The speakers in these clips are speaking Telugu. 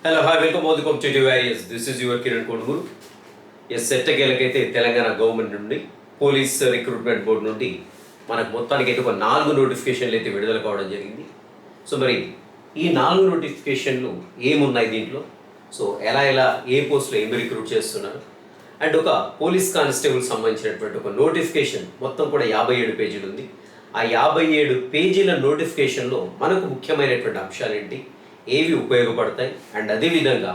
Hello hi welcome to TVIS. This is your Kiran కొడుగురు. ఎట్టకేలకైతే తెలంగాణ గవర్నమెంట్ నుండి పోలీస్ రిక్రూట్మెంట్ బోర్డు నుండి మనకు మొత్తానికి అయితే ఒక 4 నోటిఫికేషన్లు అయితే విడుదల కావడం జరిగింది. సో మరి ఈ 4 నోటిఫికేషన్లు ఏమున్నాయి దీంట్లో, సో ఎలా ఏ పోస్టులో ఏమి రిక్రూట్ చేస్తున్నారు, అండ్ ఒక పోలీస్ కానిస్టేబుల్ సంబంధించినటువంటి ఒక నోటిఫికేషన్ మొత్తం కూడా 57 పేజీలు ఉంది. ఆ 57 పేజీల నోటిఫికేషన్లో మనకు ముఖ్యమైనటువంటి అంశాలు ఏంటి, ఏవి ఉపయోగపడతాయి, అండ్ అదేవిధంగా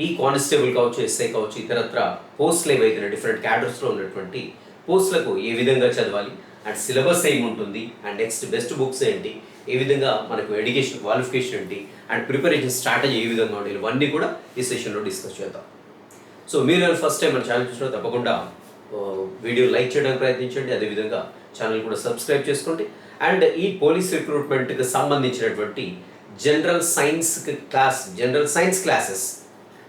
ఈ కానిస్టేబుల్ కావచ్చు, ఎస్ఐ కావచ్చు, ఇతరత్ర పోస్టులు ఏవైతే డిఫరెంట్ క్యాడర్స్లో ఉన్నటువంటి పోస్టులకు ఏ విధంగా చదవాలి, అండ్ సిలబస్ ఏముంటుంది, అండ్ నెక్స్ట్ బెస్ట్ బుక్స్ ఏంటి, ఏ విధంగా మనకు ఎడ్యుకేషన్ క్వాలిఫికేషన్ ఏంటి, అండ్ ప్రిపరేషన్ స్ట్రాటజీ ఏ విధంగా ఉండాలి, ఇవన్నీ కూడా ఈ సెషన్లో డిస్కస్ చేద్దాం. సో మీరు ఫస్ట్ టైం మన ఛానల్ చూసినా తప్పకుండా వీడియో లైక్ చేయడానికి ప్రయత్నించండి, అదేవిధంగా ఛానల్ కూడా సబ్స్క్రైబ్ చేసుకోండి. అండ్ ఈ పోలీస్ రిక్రూట్మెంట్కి సంబంధించినటువంటి జనరల్ సైన్స్ క్లాసెస్,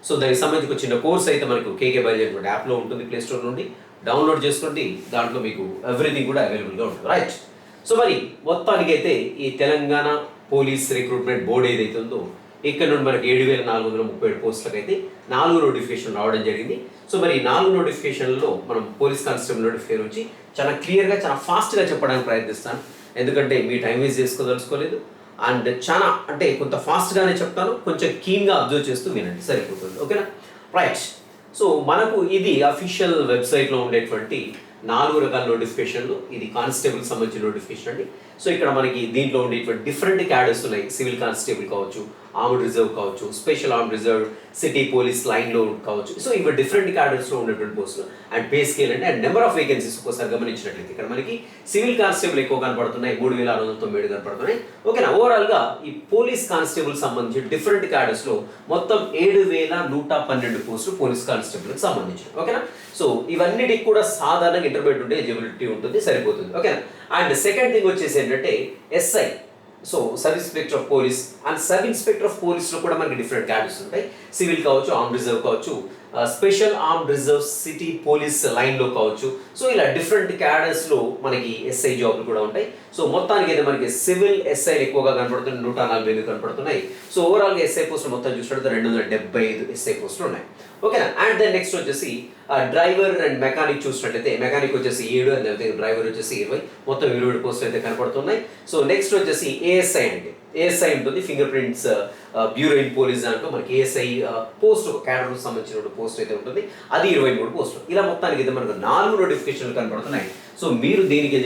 సో దానికి సంబంధించి ఒక చిన్న కోర్స్ అయితే మనకు కేకే బయలుదేరినటువంటి యాప్లో ఉంటుంది, ప్లే స్టోర్ నుండి డౌన్లోడ్ చేసుకోండి. దాంట్లో మీకు ఎవ్రీథింగ్ కూడా అవైలబుల్గా ఉంటుంది, రైట్. సో మరి మొత్తానికైతే ఈ తెలంగాణ పోలీస్ రిక్రూట్మెంట్ బోర్డు ఏదైతే ఉందో ఇక్కడ నుండి మనకి 7,437 పోస్టులకు అయితే 4 నోటిఫికేషన్ రావడం జరిగింది. సో మరి 4 నోటిఫికేషన్లలో మనం పోలీస్ కానిస్టేబుల్ నోటిఫికేషన్ వచ్చి చాలా క్లియర్గా చాలా ఫాస్ట్గా చెప్పడానికి ప్రయత్నిస్తాను, ఎందుకంటే మీ టైం వేస్ట్ చేసుకోదలుచుకోలేదు. అండ్ చాలా అంటే కొంత ఫాస్ట్గానే చెప్తాను, కొంచెం కీన్గా అబ్జర్వ్ చేస్తూ వినండి, సరిపోతుంది, ఓకేనా, రైట్. సో మనకు ఇది అఫీషియల్ వెబ్సైట్లో ఉండేటువంటి 4 రకాల నోటిఫికేషన్లు. ఇది కానిస్టేబుల్ సంబంధించిన నోటిఫికేషన్ అండి. సో ఇక్కడ మనకి దీంట్లో ఉండేటువంటి డిఫరెంట్ క్యాడర్స్ ఉన్నాయి. సివిల్ కానిస్టేబుల్ కావచ్చు, ఆర్మ్డ్ రిజర్వ్ కావచ్చు, special armed reserve, city police లైన్లో కావచ్చు. సో ఇవి డిఫరెంట్ క్యాడర్స్లో ఉన్నటువంటి పోస్టులు. And pay scale and number of vacancies ఒకసారి గమనించినట్లయితే ఇక్కడ మనకి సివిల్ కానిస్టేబుల్ ఎక్కువ కనపడుతున్నాయి, 3,697 కనపడుతున్నాయి, ఓకేనా. ఓవరాల్గా ఈ పోలీస్ కానిస్టేబుల్ సంబంధించి డిఫరెంట్ క్యాడర్స్లో మొత్తం 7,112 పోస్టులు పోలీస్ కానిస్టేబుల్కి సంబంధించి, ఓకేనా. సో ఇవన్నిటికి కూడా సాధారణంగా ఇంటర్మీడియట్ ఉంటే ఎలిజిబిలిటీ ఉంటుంది, సరిపోతుంది, ఓకేనా. అండ్ సెకండ్ థింగ్ వచ్చేసి ఏంటంటే SI, so sub inspector of police. And sub inspector of పోలీస్లో కూడా మనకి డిఫరెంట్ క్యాడర్స్ ఉంటాయి. సివిల్ కావచ్చు, ఆర్మ్ రిజర్వ్ కావచ్చు, special arm reserve, city police లైన్లో కావచ్చు. సో ఇలా డిఫరెంట్ క్యాడర్స్లో మనకి ఎస్ఐ జాబ్లు కూడా ఉంటాయి. సో మొత్తానికి అయితే మనకి సివిల్ ఎస్ఐలు ఎక్కువగా కనపడుతున్నాయి, 148 కనపడుతున్నాయి. సో ఓవరాల్గా ఎస్ఐ పోస్టులు మొత్తం చూసినట్టు 275 ఎస్ఐ పోస్టులు ఉన్నాయి, ఓకేనా. అండ్ దెన్ నెక్స్ట్ వచ్చేసి డ్రైవర్ అండ్ మెకానిక్ చూసినట్లయితే మెకానిక్ వచ్చేసి 7 అండ్ డ్రైవర్ వచ్చేసి 20, మొత్తం 20 పోస్టులు అయితే కనపడుతున్నాయి. సో నెక్స్ట్ వచ్చేసి ఏఎస్ఐ అండి, ఏఎస్ఐ ఉంటుంది, finger prints bureau in police దాంట్లో మనకి ఏఎస్ఐ పోస్ట్ ఒక క్యాడర్కు సంబంధించిన పోస్ట్ అయితే ఉంటుంది, అది 23 పోస్టులు. ఇలా మొత్తానికి అయితే మనకు 4 నోటిఫికేషన్లు కనపడుతున్నాయి. సో మీరు దేనికి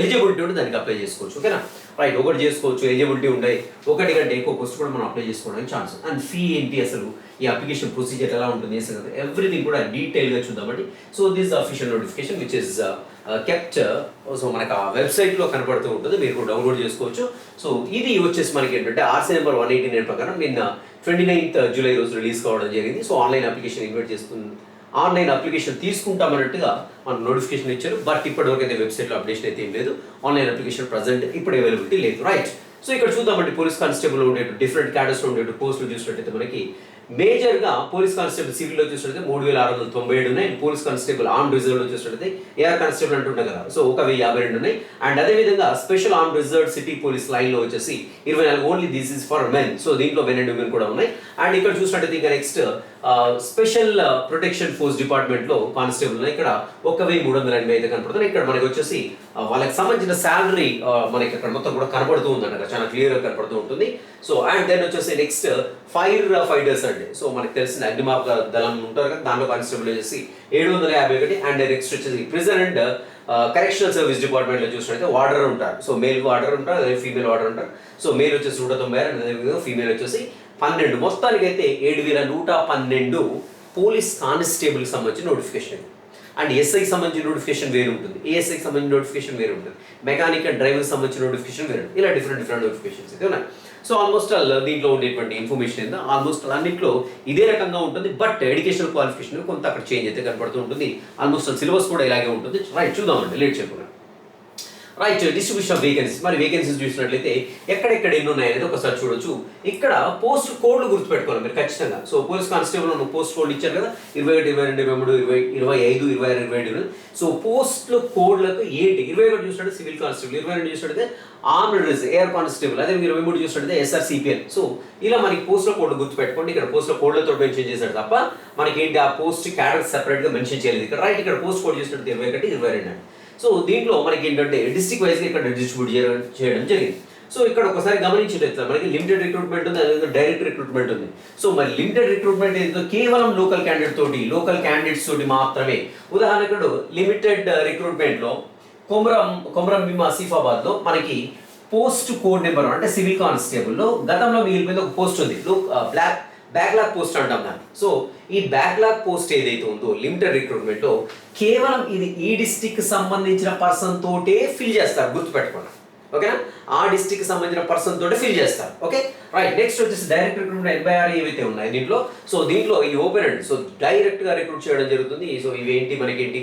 ఎలిజిబిలిటీ ఉంటే దానికి అప్లై చేసుకోవచ్చు, ఓకేనా, రైట్. ఒకటి చేసుకోవచ్చు, ఎలిజిబిలిటీ ఉంటాయి, ఒకటి కంటే ఎక్కువ పోస్ట్ కూడా మనం అప్లై చేసుకోవడానికి ఛాన్స్. అండ్ ఫీ ఏంటి, అసలు ఈ అప్లికేషన్ ప్రొసీజర్ ఎలా ఉంటుంది, ఎవ్రీథింగ్ కూడా డీటెయిల్గా చూద్దామండి. So this official notification which is kept, so మనకు ఆ వెబ్సైట్లో కనపడుతూ ఉంటుంది, మీరు కూడా డౌన్లోడ్ చేసుకోవచ్చు. సో ఇది వచ్చేసి మనకి ఏంటంటే ఆర్సీ నెంబర్ 189 ప్రకారం నిన్న 29th జూలై రోజు రిలీజ్ కావడం జరిగింది. సో ఆన్లైన్ అప్లికేషన్ ఇన్వైట్ చేస్తుంది, ఆన్లైన్ అప్లికేషన్ తీసుకుంటామన్నట్టుగా మనకు నోటిఫికేషన్ ఇచ్చారు. బట్ ఇప్పటివరకు అయితే వెబ్సైట్లో అప్డేషన్ అయితే ఏం లేదు, ఆన్లైన్ అప్లికేషన్ ప్రజెంట్ ఇప్పుడు అవైలబిలిటీ లేదు, రైట్. సో ఇక్కడ చూద్దామండి పోలీస్ కానిస్టేబుల్ ఉండే డిఫరెంట్ క్యాడర్స్లో ఉండే పోస్టులు చూసినట్టయితే మనకి మేజర్గా పోలీస్ కానిస్టేబుల్ సివిల్లో చూసినట్లయితే 3,697 ఉన్నాయి. పోలీస్ కానిస్టేబుల్ ఆర్మ్ రిజర్వ్లో చూసినట్లయితే ఏఆర్ కానిస్టేబుల్ అంటుండే కదా, సో 1,052 ఉన్నాయి. అండ్ అదేవిధంగా special arm reserve city police లైన్లో వచ్చేసి 24, only this is for men. So దీంట్లో మెన్ అండ్ ఉమెన్ కూడా ఉన్నాయి. అండ్ ఇక్కడ చూసినట్టయితే ఇంకా నెక్స్ట్ స్పెషల్ ప్రొటెక్షన్ ఫోర్స్ డిపార్ట్మెంట్లో కానిస్టేబుల్ ఉన్నాయి, ఇక్కడ 1,380 అయితే కనపడుతున్నాయి. ఇక్కడ మనకి వచ్చేసి వాళ్ళకి సంబంధించిన శాలరీ మనకి ఇక్కడ మొత్తం కూడా కనపడుతూ ఉందంట, చాలా క్లియర్గా కనపడుతూ ఉంటుంది. సో అండ్ దెన్ వచ్చేసి నెక్స్ట్ ఫైర్ ఫైటర్స్ అండి, సో మనకి తెలిసిన అగ్నిమాపక దళం ఉంటారు కదా, దాంట్లో కానిస్టేబుల్ వచ్చేసి 751. అండ్ నెక్స్ట్ వచ్చేసి ప్రిజన్ అండ్ కరెక్షనల్ సర్వీస్ డిపార్ట్మెంట్లో చూసినట్లయితే వార్డర్ ఉంటారు. సో మేల్ వార్డర్ ఉంటారు, అదే ఫీమేల్ వార్డర్ ఉంటారు. సో మేల్ వచ్చేసి 190 అండ్ అదేవిధంగా ఫీమేల్ వచ్చేసి 12. మొత్తానికి అయితే 7,112 పోలీస్ కానిస్టేబుల్కి సంబంధించిన నోటిఫికేషన్. అండ్ ఎస్ఐకి సంబంధించిన నోటిఫికేషన్ వేరు ఉంటుంది, ఏఎస్ఐకి సంబంధించిన నోటిఫికేషన్ వేరు ఉంటుంది, మెకానిక్ అండ్ డ్రైవర్కి సంబంధించిన నోటిఫికేషన్ వేరు ఉంటుంది. ఇలా డిఫరెంట్ నోటిఫికేషన్స్ అయితే ఉన్నాయి. సో ఆల్మోస్ట్ దీంట్లో ఉండేటువంటి ఇన్ఫర్మేషన్ ఏందో ఆల్మోస్ట్ అన్నింటిలో ఇదే రకంగా ఉంటుంది. బట్ ఎడ్యుకేషనల్ క్వాలిఫికేషన్ కొంత అక్కడ చేంజ్ అయితే కనపడుతూ ఉంటుంది. ఆల్మోస్ట్ సిలబస్ కూడా ఇలాగే ఉంటుంది, రైట్. చూద్దామండి లేట్ చేయకుండా, రైట్, డిస్ట్రిబ్యూషన్ ఆఫ్ వేకెన్సీస్. మరి వేకెన్సీస్ చూసినట్లయితే ఎక్కడెక్కడ ఎన్ని ఉన్నాయి అనేది ఒకసారి చూడొచ్చు. ఇక్కడ పోస్ట్ కోడ్లు గుర్తుపెట్టుకోవాలి మీరు ఖచ్చితంగా. So police constable post code ఇచ్చారు కదా, 21, 22, 23, 25, 26, 27. సో పోస్ట్ల కోడ్లకు ఏంటి? 21 చూసినట్టు సివిల్ కానిస్టేబుల్, 22 చూసినట్టయితే ఆర్మ్డ్ రిజర్వ్ ఎయిర్ కానిస్టేబుల్, అదే మీరు 23 చూసినట్టయితే SRCPL. సో ఇలా మనకి పోస్ట్ల కోడ్లు గుర్తుపెట్టుకోండి. ఇక్కడ పోస్ట్ల కోడ్లతో మెన్షన్ చేశాడు తప్ప మనకి ఏంటి ఆ పోస్ట్ క్యాడర్ సెపరేట్గా మెన్షన్ చేయలేదు ఇక్కడ. రైట్, ఇక్కడ పోస్ట్ కోడ్ చూసినట్టు 21, 22. సో దీంట్లో మనకి ఏంటంటే డిస్ట్రిక్ట్ వైజ్గా ఇక్కడ డిస్ట్రిబ్యూట్ చేయడం జరిగింది. సో ఇక్కడ ఒకసారి గమనించినట్లయితే మనకి లిమిటెడ్ రిక్రూట్మెంట్ ఉంది, అదే డైరెక్ట్ రిక్రూట్మెంట్ ఉంది. సో మరి లిమిటెడ్ రిక్రూట్మెంట్ ఏదో కేవలం లోకల్ క్యాండిడేట్స్ తోటి మాత్రమే. ఉదాహరణకు లిమిటెడ్ రిక్రూట్మెంట్లో కొమరం భీం ఆసిఫాబాద్లో మనకి పోస్ట్ కోడ్ నెంబర్ అంటే సివిల్ కానిస్టేబుల్లో గతంలో మిగిలిపోయింది ఒక పోస్ట్ ఉంది, బ్యాక్లాగ్ పోస్ట్ అంటాం దాన్ని. సో ఈ బ్యాక్లాగ్ పోస్ట్ ఏదైతే ఉందో లిమిటెడ్ రిక్రూట్మెంట్లో కేవలం ఇది ఈ డిస్టిక్ సంబంధించిన పర్సన్ తోటే ఫిల్ చేస్తారు, గుర్తుపెట్టుకోండి. ఓకేనా, ఆ డిస్టిక్ సంబంధించిన పర్సన్ తోటి ఫిల్ చేస్తారు. ఓకే రైట్, నెక్స్ట్ వచ్చేసి డైరెక్ట్ రిక్రూట్మెంట్ 86 ఏవైతే ఉన్నాయి దీంట్లో. సో దీంట్లో ఈ ఓపెన్ అండ్ సో డైరెక్ట్ గా రిక్రూట్ చేయడం జరుగుతుంది. సో ఇవేంటి మనకేంటి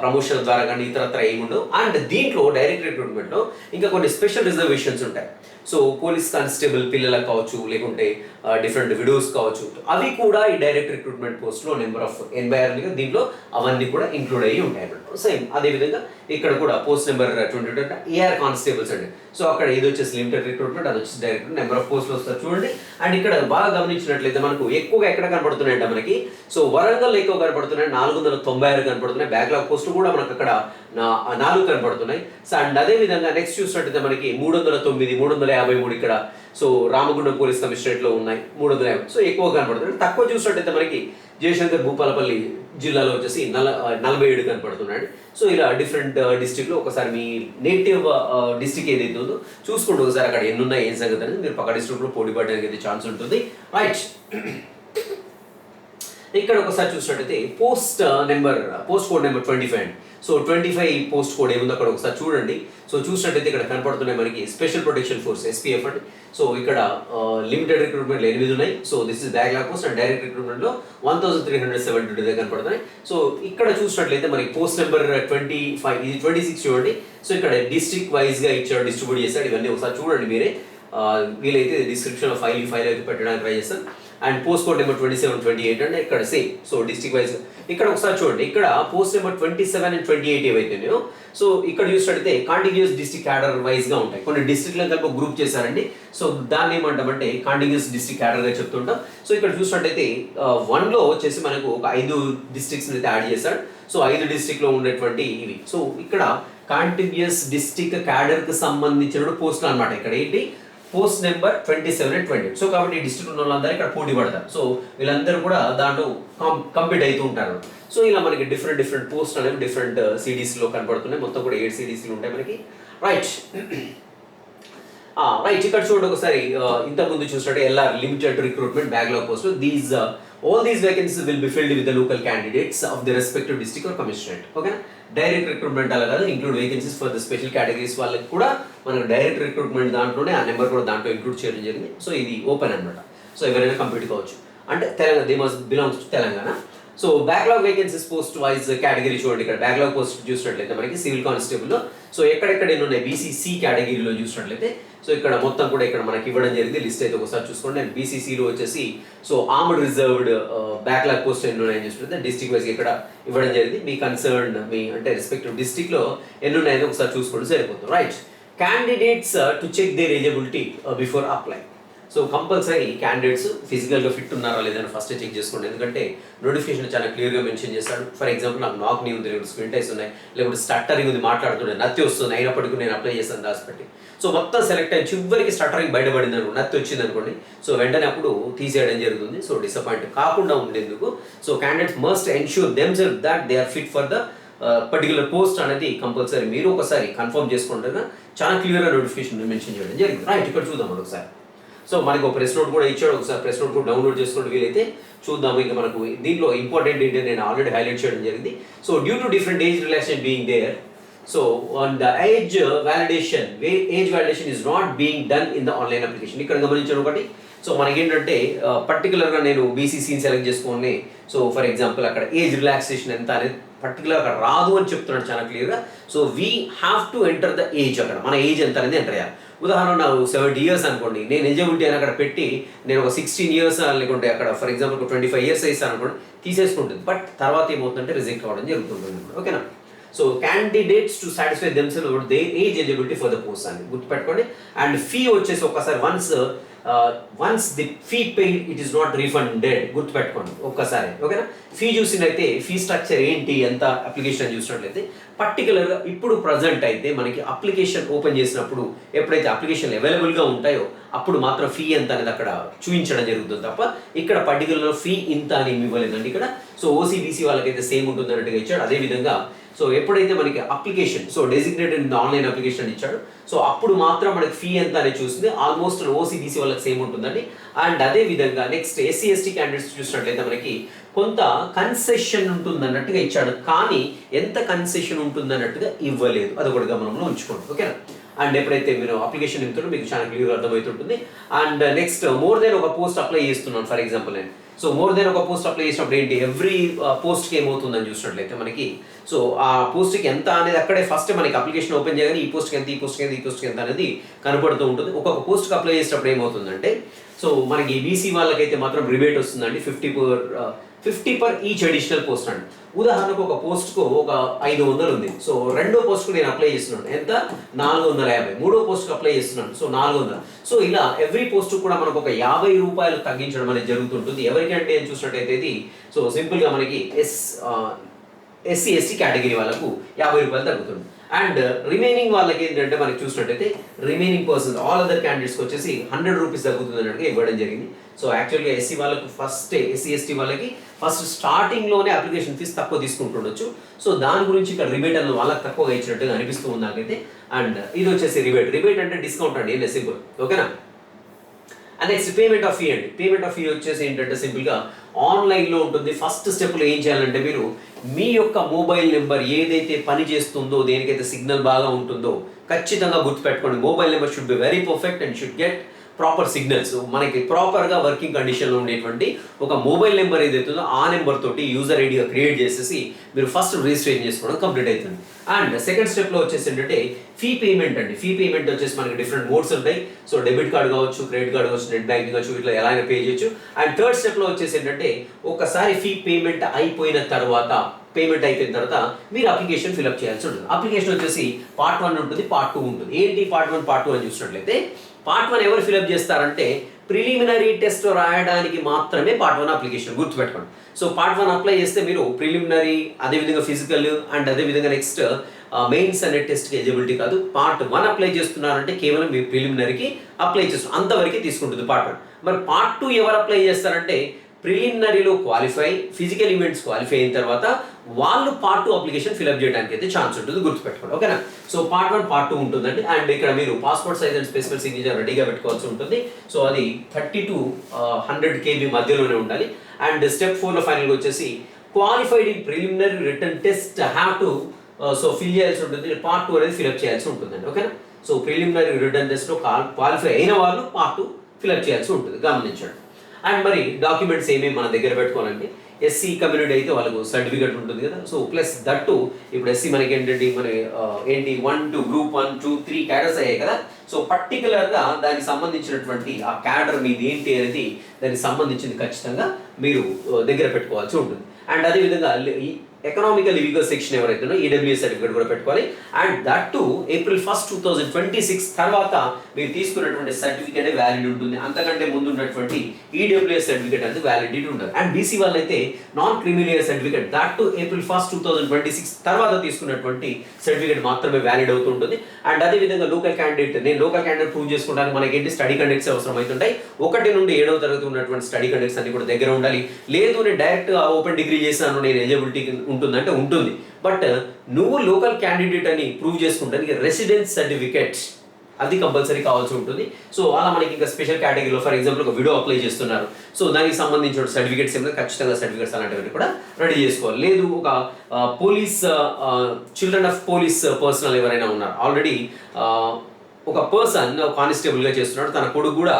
ప్రమోషన్ ద్వారా కానీ ఇతరత్ర ఏముండవు. అండ్ దీంట్లో డైరెక్ట్ రిక్రూట్మెంట్ లో ఇంకా కొన్ని స్పెషల్ రిజర్వేషన్స్ ఉంటాయి. సో పోలీస్ కానిస్టేబుల్ పిల్లలకు కావచ్చు, లేకుంటే డిఫరెంట్ విడోస్ కావచ్చు, అవి కూడా ఈ డైరెక్ట్ రిక్రూట్మెంట్ పోస్ట్ లో నెంబర్ ఆఫ్ 86 దీంట్లో అవన్నీ కూడా ఇంక్లూడ్ అయ్యి ఉంటాయి అన్నమాట. సేమ్ అదేవిధంగా ఇక్కడ కూడా పోస్ట్ నెంబర్ 22 AR కానిస్టేబుల్స్ అండి. సో అక్కడ ఇది వచ్చేసి లిమిటెడ్ రిక్రూట్మెంట్, అది వచ్చేసి డైరెక్ట్ నెంబర్ ఆఫ్ పోస్టులు వస్తారు చూడండి. అండ్ ఇక్కడ బాగా గమనించినట్లయితే మనకు ఎక్కువగా ఎక్కడ కనబడుతున్నాయంటే మనకి సో వరంగల్ ఎక్కువ కనబడుతున్నాయి, 496 కనబడుతున్నాయి. బ్యాక్లాగ్ పోస్టులు కూడా మనకు అక్కడ 4 కనబడుతున్నాయి. సో అండ్ అదే విధంగా నెక్స్ట్ చూసినట్టయితే మనకి 309, 353 ఇక్కడ సో రామగుండం పోలీస్ కమిషనరేట్ లో ఉన్నాయి 350. సో ఎక్కువ కనబడుతున్నాయి. తక్కువ చూసినట్టయితే మనకి జయశంకర్ భూపాలపల్లి జిల్లాలో వచ్చేసి 47 కనపడుతున్నాడు. సో ఇలా డిఫరెంట్ డిస్ట్రిక్ట్లో ఒకసారి మీ నేటివ్ డిస్ట్రిక్ట్ ఏదైతే ఉందో చూసుకుంటూ ఒకసారి అక్కడ ఎన్ని ఉన్నాయి ఏం సంగతి అనేది మీరు పక్క డిస్ట్రిక్ట్లో పోటీ పడడానికి అయితే ఛాన్స్ ఉంటుంది. రైట్, ఇక్కడ ఒకసారి చూసినట్టయితే post code number 25. So 25 post code ఏముందో అక్కడ ఒకసారి చూడండి. సో చూసినట్టయితే ఇక్కడ కనపడుతున్నాయి మనకి స్పెషల్ ప్రొటెక్షన్ ఫోర్స్ SPF అండి. సో ఇక్కడ లిమిటెడ్ రిక్రూట్మెంట్లో 8 ఉన్నాయి. So this is backlog post. And direct రిక్రూట్మెంట్లో 1372 కనపడుతున్నాయి. సో ఇక్కడ చూసినట్లయితే మనకి పోస్ట్ నెంబర్ 25 ఇది 26 చూడండి. సో ఇక్కడ డిస్ట్రిక్ట్ వైజ్గా ఇచ్చాడు, డిస్ట్రిబ్యూట్ చేశాడు. ఇవన్నీ ఒకసారి చూడండి మీరే, వీలైతే డిస్క్రిప్షన్లో ఫైల్ అయితే పెట్టడానికి ట్రై చేస్తాను. అండ్ పోస్ట్ కోడ్ నెంబర్ 27, 28 అంటే ఇక్కడ సేమ్. సో డిస్ట్రిక్ట్ వైజ్ ఇక్కడ ఒకసారి చూడండి, ఇక్కడ పోస్ట్ నెంబర్ 27 and 28 ఏవైతే ఉన్నాయో సో ఇక్కడ చూసినట్టయితే కాంటిగ్యూస్ డిస్ట్రిక్ట్ క్యాడర్ వైజ్గా ఉంటాయి. కొన్ని డిస్ట్రిక్ట్లను కలిపి గ్రూప్ చేశారండి. సో దాన్ని ఏమంటామంటే కాంటిగ్యూస్ డిస్ట్రిక్ట్ క్యాడర్గా చెప్తుంటాం. సో ఇక్కడ చూసినట్టయితే 1లో వచ్చేసి మనకు ఒక 5 డిస్ట్రిక్ట్స్ అయితే యాడ్ చేశాడు. సో 5 డిస్ట్రిక్ట్లో ఉండేటువంటి ఇవి. సో ఇక్కడ కాంటిగ్యూస్ డిస్ట్రిక్ట్ క్యాడర్కి సంబంధించిన పోస్టులు అనమాట. ఇక్కడ ఏంటి పోస్ట్ నెంబర్ 27 and 28. సో కాబట్టి ఈ డిస్ట్రిక్ట్ ఉన్న వాళ్ళందరూ ఇక్కడ పోటీ పడతారు. సో వీళ్ళందరూ కూడా దాంట్లో కంప్లీట్ అవుతూ ఉంటారు. సో ఇలా మనకి డిఫరెంట్ పోస్ట్ అనేవి డిఫరెంట్ సిడీస్లో కనపడుతున్నాయి. మొత్తం కూడా 7 సిడీస్లు ఉంటాయి మనకి. రైట్, ఇక్కడ చూడండి ఒకసారి ఇంతకుముందు చూసినట్టు LR limited recruitment backlog post. All these vacancies will be filled with the local candidates of the respective district or commissionerate. Okay, direct recruitment అలా కాదు, include vacancies for the special categories వాళ్ళకి కూడా మనకు డైరెక్ట్ రిక్రూట్మెంట్ దాంట్లోనే ఆ నెంబర్ కూడా దాంట్లో ఇంక్లూడ్ చేయడం జరిగింది. సో ఇది ఓపెన్ అనమాట. సో ఎవరైనా కంప్లీట్ కావచ్చు. అంటే Telangana, they must belongs to Telangana. So backlog vacancies post wise category చూడండి. ఇక్కడ బ్యాక్లాగ్ పోస్ట్ చూసినట్లయితే మనకి సివిల్ కానిస్టేబుల్లో సో ఎక్కడెక్కడ ఎన్ని ఉన్నాయి BCC కేటగిరీలో చూసినట్లయితే సో ఇక్కడ మొత్తం కూడా ఇక్కడ మనకి ఇవ్వడం జరిగింది. లిస్ట్ అయితే ఒకసారి చూసుకోండి. అండ్ BCCలో వచ్చేసి so armed reserved backlog post ఎన్ని ఉన్నాయని చూసినట్లయితే డిస్ట్రిక్ట్ వైజ్ ఇక్కడ ఇవ్వడం జరిగింది. మీ కన్సర్న్ మీ అంటే రెస్పెక్టివ్ డిస్ట్రిక్ట్లో ఎన్ని ఉన్నాయని ఒకసారి చూసుకోండి సరిపోతుంది. Right, candidates to check there eligibility before apply. So compulsory candidates ఫిజికల్గా ఫిట్ ఉన్నారా లేదని ఫస్ట్ చెక్ చేసుకోండి. ఎందుకంటే నోటిఫికేషన్ చాలా క్లియర్గా మెన్షన్ చేస్తాడు. ఫర్ ఎగ్జాంపుల్ నాకు నాక్నీ ఉంది, లేకపోతే స్క్విన్ టైస్ ఉన్నాయి, లేకపోతే స్టట్టరింగ్ ఉంది, మాట్లాడుతున్నాయి, నత్తి వస్తుంది, అయినప్పటికీ నేను అప్లై చేస్తాను రాసిపెట్టి. సో మొత్తం సెలెక్ట్ అయ్యి చివరికి స్టట్టరింగ్ బయటపడింది అనుకోండి, నత్తి వచ్చింది అనుకోండి, సో వెంటనే అప్పుడు తీసేయడం జరుగుతుంది. సో డిసప్పాయింట్ కాకుండా ఉండేందుకు so candidates must ensure themselves that they are fit for the particular post అనేది కంపల్సరీ మీరు ఒకసారి కన్ఫర్మ్ చేసుకుంటే చాలా క్లియర్గా నోటిఫికేషన్ మెన్షన్ చేయడం జరిగింది. రైట్, ఇక్కడ చూద్దాం ఒకసారి. సో మనకు ఒక ప్రెస్ నోట్ కూడా ఇచ్చాడు, ఒకసారి ప్రెస్ నోట్ కూడా డౌన్లోడ్ చేసుకోండి వీలైతే చూద్దాము. ఇంకా మనకు దీంట్లో ఇంపార్టెంట్ ఏంటంటే నేను ఆల్రెడీ హైలైట్ చేయడం జరిగింది. So due to different age relaxation being there, so on the age validation is not being done in the online application. ఇక్కడ గమనించడం ఒకటి. సో మనకేంటంటే పర్టికులర్గా నేను BCCని సెలెక్ట్ చేసుకొని సో ఫర్ ఎగ్జాంపుల్ అక్కడ ఏజ్ రిలాక్సేషన్ ఎంత అనేది పర్టికులర్ అక్కడ రాదు అని చెప్తున్నాడు చాలా క్లియర్గా. So we have to enter the age, అక్కడ మన ఏజ్ ఎంత అనేది ఎంటర్ అయ్యాలి. ఉదాహరణ నాకు 70 years అనుకోండి, నేను ఎలిజిబిలిటీ అని అక్కడ పెట్టి నేను ఒక 16 years లేకుంటే అక్కడ ఫర్ ఎగ్జాంపుల్ ఒక 25 years వేస్తాను అనుకోండి, తీసేసుకుంటుంది. బట్ తర్వాత ఏమవుతుందంటే రిజెక్ట్ అవ్వడం జరుగుతుంటుంది. ఓకేనా. So candidates to satisfy themselves they age eligibility for the post అని గుర్తుపెట్టుకోండి. అండ్ ఫీ వచ్చేసి ఒకసారి once the fee paid it is not refunded, గుర్తుపెట్టుకోండి ఒక్కసారి. ఓకేనా. ఫీ చూసినట్లయితే ఫీ స్ట్రక్చర్ ఏంటి, ఎంత అప్లికేషన్ చూసినట్లయితే పర్టికులర్గా ఇప్పుడు ప్రజెంట్ అయితే మనకి అప్లికేషన్ ఓపెన్ చేసినప్పుడు ఎప్పుడైతే అప్లికేషన్లు అవైలబుల్గా ఉంటాయో అప్పుడు మాత్రం ఫీ ఎంత అనేది అక్కడ చూపించడం జరుగుతుంది తప్ప ఇక్కడ పర్టికులర్ ఫీ ఇంత అని ఏమి ఇవ్వలేదండి ఇక్కడ. సో ఓసీబీసీ వాళ్ళకైతే సేమ్ ఉంటుంది అన్నట్టుగా ఇచ్చాడు. అదేవిధంగా సో ఎప్పుడైతే మనకి application so designated online application ఇచ్చాడు, సో అప్పుడు మాత్రం మనకి ఫీ ఎంత అనేది చూస్తుంది. ఆల్మోస్ట్ ఓసీబీసీ వాళ్ళకి సేమ్ ఉంటుందండి. అండ్ అదే విధంగా నెక్స్ట్ ఎస్సీ ఎస్టీ క్యాండిడేట్స్ చూసినట్లయితే మనకి కొంత కన్సెషన్ ఉంటుంది అన్నట్టుగా ఇచ్చాడు, కానీ ఎంత కన్సెషన్ ఉంటుంది అన్నట్టుగా ఇవ్వలేదు. అది కూడా గమనంలో ఉంచుకోండి. ఓకేనా. అండ్ ఎప్పుడైతే మీరు అప్లికేషన్ ఇస్తుంటే మీకు చాలా క్లియర్గా అర్థమవుతుంటుంది. అండ్ నెక్స్ట్ మోర్ దెన్ ఒక పోస్ట్ అప్లై చేస్తున్నాను ఫర్ ఎగ్జాంపుల్ నేను. సో మోర్ దెన్ ఒక పోస్ట్ అప్లై చేసినప్పుడు ఏంటి, ఎవ్రీ పోస్ట్కి ఏమవుతుందని చూసినట్లయితే మనకి సో ఆ పోస్ట్కి ఎంత అనేది అక్కడే ఫస్ట్ మనకి అప్లికేషన్ ఓపెన్ చేయగానే ఈ పోస్ట్కి ఎంత, ఈ పోస్ట్కి ఎంత, ఈ పోస్ట్కి ఎంత అనేది కనపడుతూ ఉంటుంది. ఒక్కొక్క పోస్ట్కి అప్లై చేసినప్పుడు ఏమవుతుందంటే సో మనకి బీసీ వాళ్ళకైతే మాత్రం రిబేట్ వస్తుందండి 50 per ఈచ్ అడిషనల్ పోస్ట్ అండి. ఉదాహరణకు ఒక పోస్ట్కు ఒక 500 ఉంది. సో రెండో పోస్ట్కు నేను అప్లై చేస్తున్నాను ఎంత 450, మూడో పోస్ట్కి అప్లై చేస్తున్నాను సో 400. సో ఇలా ఎవ్రీ పోస్ట్ కూడా మనకు ఒక 50 రూపాయలు తగ్గించడం అనేది జరుగుతుంటుంది. ఎవరికంటే చూసినట్టయితే ఇది సో సింపుల్గా మనకి ఎస్సీ ఎస్టీ కేటగిరీ వాళ్ళకు 50 రూపాయలు తగ్గుతుంది. అండ్ రిమైనింగ్ వాళ్ళకి ఏంటంటే మనకి చూసినట్టయితే రిమైనింగ్ పర్సన్స్ ఆల్ అదర్ క్యాండిడేట్స్కి వచ్చేసి 100 రూపీస్ తగ్గుతుంది అన్నట్టుగా ఇవ్వడం జరిగింది. సో యాక్చువల్గా ఎస్సీ వాళ్ళకు ఎస్సీ ఎస్టీ వాళ్ళకి ఫస్ట్ స్టార్టింగ్లోనే అప్లికేషన్ ఫీజు తక్కువ తీసుకుంటుండొచ్చు. సో దాని గురించి ఇక్కడ రిబేట్ అనేది వాళ్ళకి తక్కువగా ఇచ్చినట్టుగా అనిపిస్తూ ఉంది నాకైతే. అండ్ ఇది వచ్చేసి రిబేట్ అంటే డిస్కౌంట్ అండి, ఏం సింపుల్. ఓకేనా. And next payment of fee అండి. పేమెంట్ ఆఫ్ ఫీ వచ్చేసి ఏంటంటే సింపుల్గా ఆన్లైన్లో ఉంటుంది. ఫస్ట్ స్టెప్లో ఏం చేయాలంటే మీరు మీ యొక్క మొబైల్ నెంబర్ ఏదైతే పని చేస్తుందో, దేనికైతే సిగ్నల్ బాగా ఉంటుందో ఖచ్చితంగా గుర్తుపెట్టుకోండి. Mobile number should be very perfect and should get proper signals. మనకి ప్రాపర్గా వర్కింగ్ కండిషన్లో ఉండేటువంటి ఒక మొబైల్ నెంబర్ ఏదైతుందో ఆ నెంబర్ తోటి యూజర్ ఐడిగా క్రియేట్ చేసేసి మీరు ఫస్ట్ రిజిస్ట్రేషన్ చేసుకోవడం కంప్లీట్ అవుతుంది. అండ్ సెకండ్ స్టెప్లో వచ్చేసి ఏంటంటే ఫీ పేమెంట్ అండి. ఫీ పేమెంట్ వచ్చేసి మనకి డిఫరెంట్ మోడ్స్ ఉంటాయి. సో డెబిట్ కార్డ్ కావచ్చు, క్రెడిట్ కార్డ్ కావచ్చు, నెట్ బ్యాంకింగ్ కావచ్చు, ఇట్లా ఎలా అయినా పే చేయొచ్చు. అండ్ థర్డ్ స్టెప్లో వచ్చేసి ఏంటంటే ఒకసారి ఫీ పేమెంట్ అయిపోయిన తర్వాత మీరు అప్లికేషన్ ఫిల్అప్ చేయాల్సి ఉంటుంది. అప్లికేషన్ వచ్చేసి పార్ట్ 1 ఉంటుంది, పార్ట్ 2 ఉంటుంది. ఏంటి పార్ట్ 1 పార్ట్ 2 అని చూసినట్లయితే పార్ట్ 1 ఎవరు ఫిల్అప్ చేస్తారంటే ప్రిలిమినరీ టెస్ట్ రాయడానికి మాత్రమే పార్ట్ 1 అప్లికేషన్, గుర్తుపెట్టుకోండి. సో పార్ట్ 1 అప్లై చేస్తే మీరు ప్రిలిమినరీ, అదేవిధంగా ఫిజికల్ అండ్ అదేవిధంగా నెక్స్ట్ మెయిన్స్ అనే టెస్ట్కి ఎలిజిబిలిటీ కాదు. పార్ట్ 1 అప్లై చేస్తున్నారంటే కేవలం మీరు ప్రిలిమినరీకి అప్లై చేస్తున్నారు, అంతవరకు తీసుకుంటుంది పార్ట్ 1. మరి పార్ట్ 2 ఎవరు అప్లై చేస్తారంటే ప్రిలిమినరీలో క్వాలిఫై, ఫిజికల్ ఈవెంట్స్ క్వాలిఫై అయిన తర్వాత వాళ్ళు పార్ట్ 2 అప్లికేషన్ ఫిల్అప్ చేయడానికి అయితే ఛాన్స్ ఉంటుంది, గుర్తుపెట్టుకోండి. ఓకేనా. సో పార్ట్ 1 పార్ట్ 2 ఉంటుందండి. అండ్ ఇక్కడ మీరు passport size and specific signature రెడీగా పెట్టుకోవాల్సి ఉంటుంది. సో అది 30 to 100 KB మధ్యలోనే ఉండాలి. అండ్ స్టెప్ 4లో ఫైనల్గా వచ్చేసి qualified in preliminary return test have to so fill చేయాల్సి ఉంటుంది. పార్ట్ 2 అనేది ఫిల్అప్ చేయాల్సి ఉంటుందండి. ఓకేనా. సో ప్రిలిమినరీ రిటర్న్ టెస్ట్లో క్వాలిఫై అయిన వాళ్ళు పార్ట్ 2 ఫిల్అప్ చేయాల్సి ఉంటుంది, గమనించండి. అండ్ మరి డాక్యుమెంట్స్ ఏమేమి మన దగ్గర పెట్టుకోవాలంటే ఎస్సీ కమ్యూనిటీ అయితే వాళ్ళకు సర్టిఫికేట్ ఉంటుంది కదా. సో ప్లస్ దట్టు ఇప్పుడు ఎస్సీ మనకి ఏంటంటే ఏంటి 1 to Group 1, 2, 3 క్యాడర్స్ అయ్యాయి కదా. సో పర్టికులర్గా దానికి సంబంధించినటువంటి ఆ క్యాడర్ మీది ఏంటి అనేది దానికి సంబంధించింది ఖచ్చితంగా మీరు దగ్గర పెట్టుకోవాల్సి ఉంటుంది. అండ్ అదేవిధంగా ఎకనామికల్ లీగల్ సెక్షన్ ఎవరైతే ఈడబ్ల్యూఎస్ సర్టిఫికేట్ కూడా పెట్టుకోవాలి. అండ్ దట్ టు April 1, 2026 తర్వాత మీరు తీసుకున్నటువంటి సర్టిఫికేట్ వ్యాలిడ్ ఉంటుంది. అంతకంటే ముందు ఉన్నటువంటి ఈడబ్ల్యూఎస్ సర్టిఫికేట్ అనేది వ్యాలిడిటీ ఉంటుంది. అండ్ బీసీ వాళ్ళైతే non creamy layer certificate that to April 1, 2026 తర్వాత తీసుకున్నటువంటి సర్టిఫికేట్ మాత్రమే వ్యాలిడ్ అవుతుంటుంది. అండ్ అదేవిధంగా లోకల్ క్యాండిడేట్ ప్రూవ్ చేసుకోవడానికి మనకి ఏంటి స్టడీ కండక్ట్స్ అవసరం అవుతుంటాయి. 1 నుండి 7వ తరగతి ఉన్నటువంటి స్టడీ కండక్ట్స్ అన్ని కూడా దగ్గర ఉండాలి. లేదు నేను డైరెక్ట్ ఓపెన్ డిగ్రీ చేశాను, నేను ఎలిజిబిలిటీ ఉంటుందంటే ఉంటుంది. బట్ నువ్వు లోకల్ క్యాండిడేట్ అని ప్రూవ్ చేసుకుంటానికి రెసిడెన్స్ సర్టిఫికేట్ అది కంపల్సరీ కావాల్సి ఉంటుంది. సో అలా మనకి ఇంకా స్పెషల్ కేటగిరీలో ఫర్ ఎగ్జాంపుల్ ఒక వీడియో అప్లై చేస్తున్నారు, సో దానికి సంబంధించిన సర్టిఫికేట్స్ ఏమైనా ఖచ్చితంగా సర్టిఫికేట్స్ అలాంటివన్నీ కూడా రెడీ చేసుకోవాలి. లేదు ఒక police children of police personnel ఎవరైనా ఉన్నారు, ఆల్రెడీ ఒక పర్సన్ కానిస్టేబుల్గా చేస్తున్నాడు, తన కొడుకు కూడా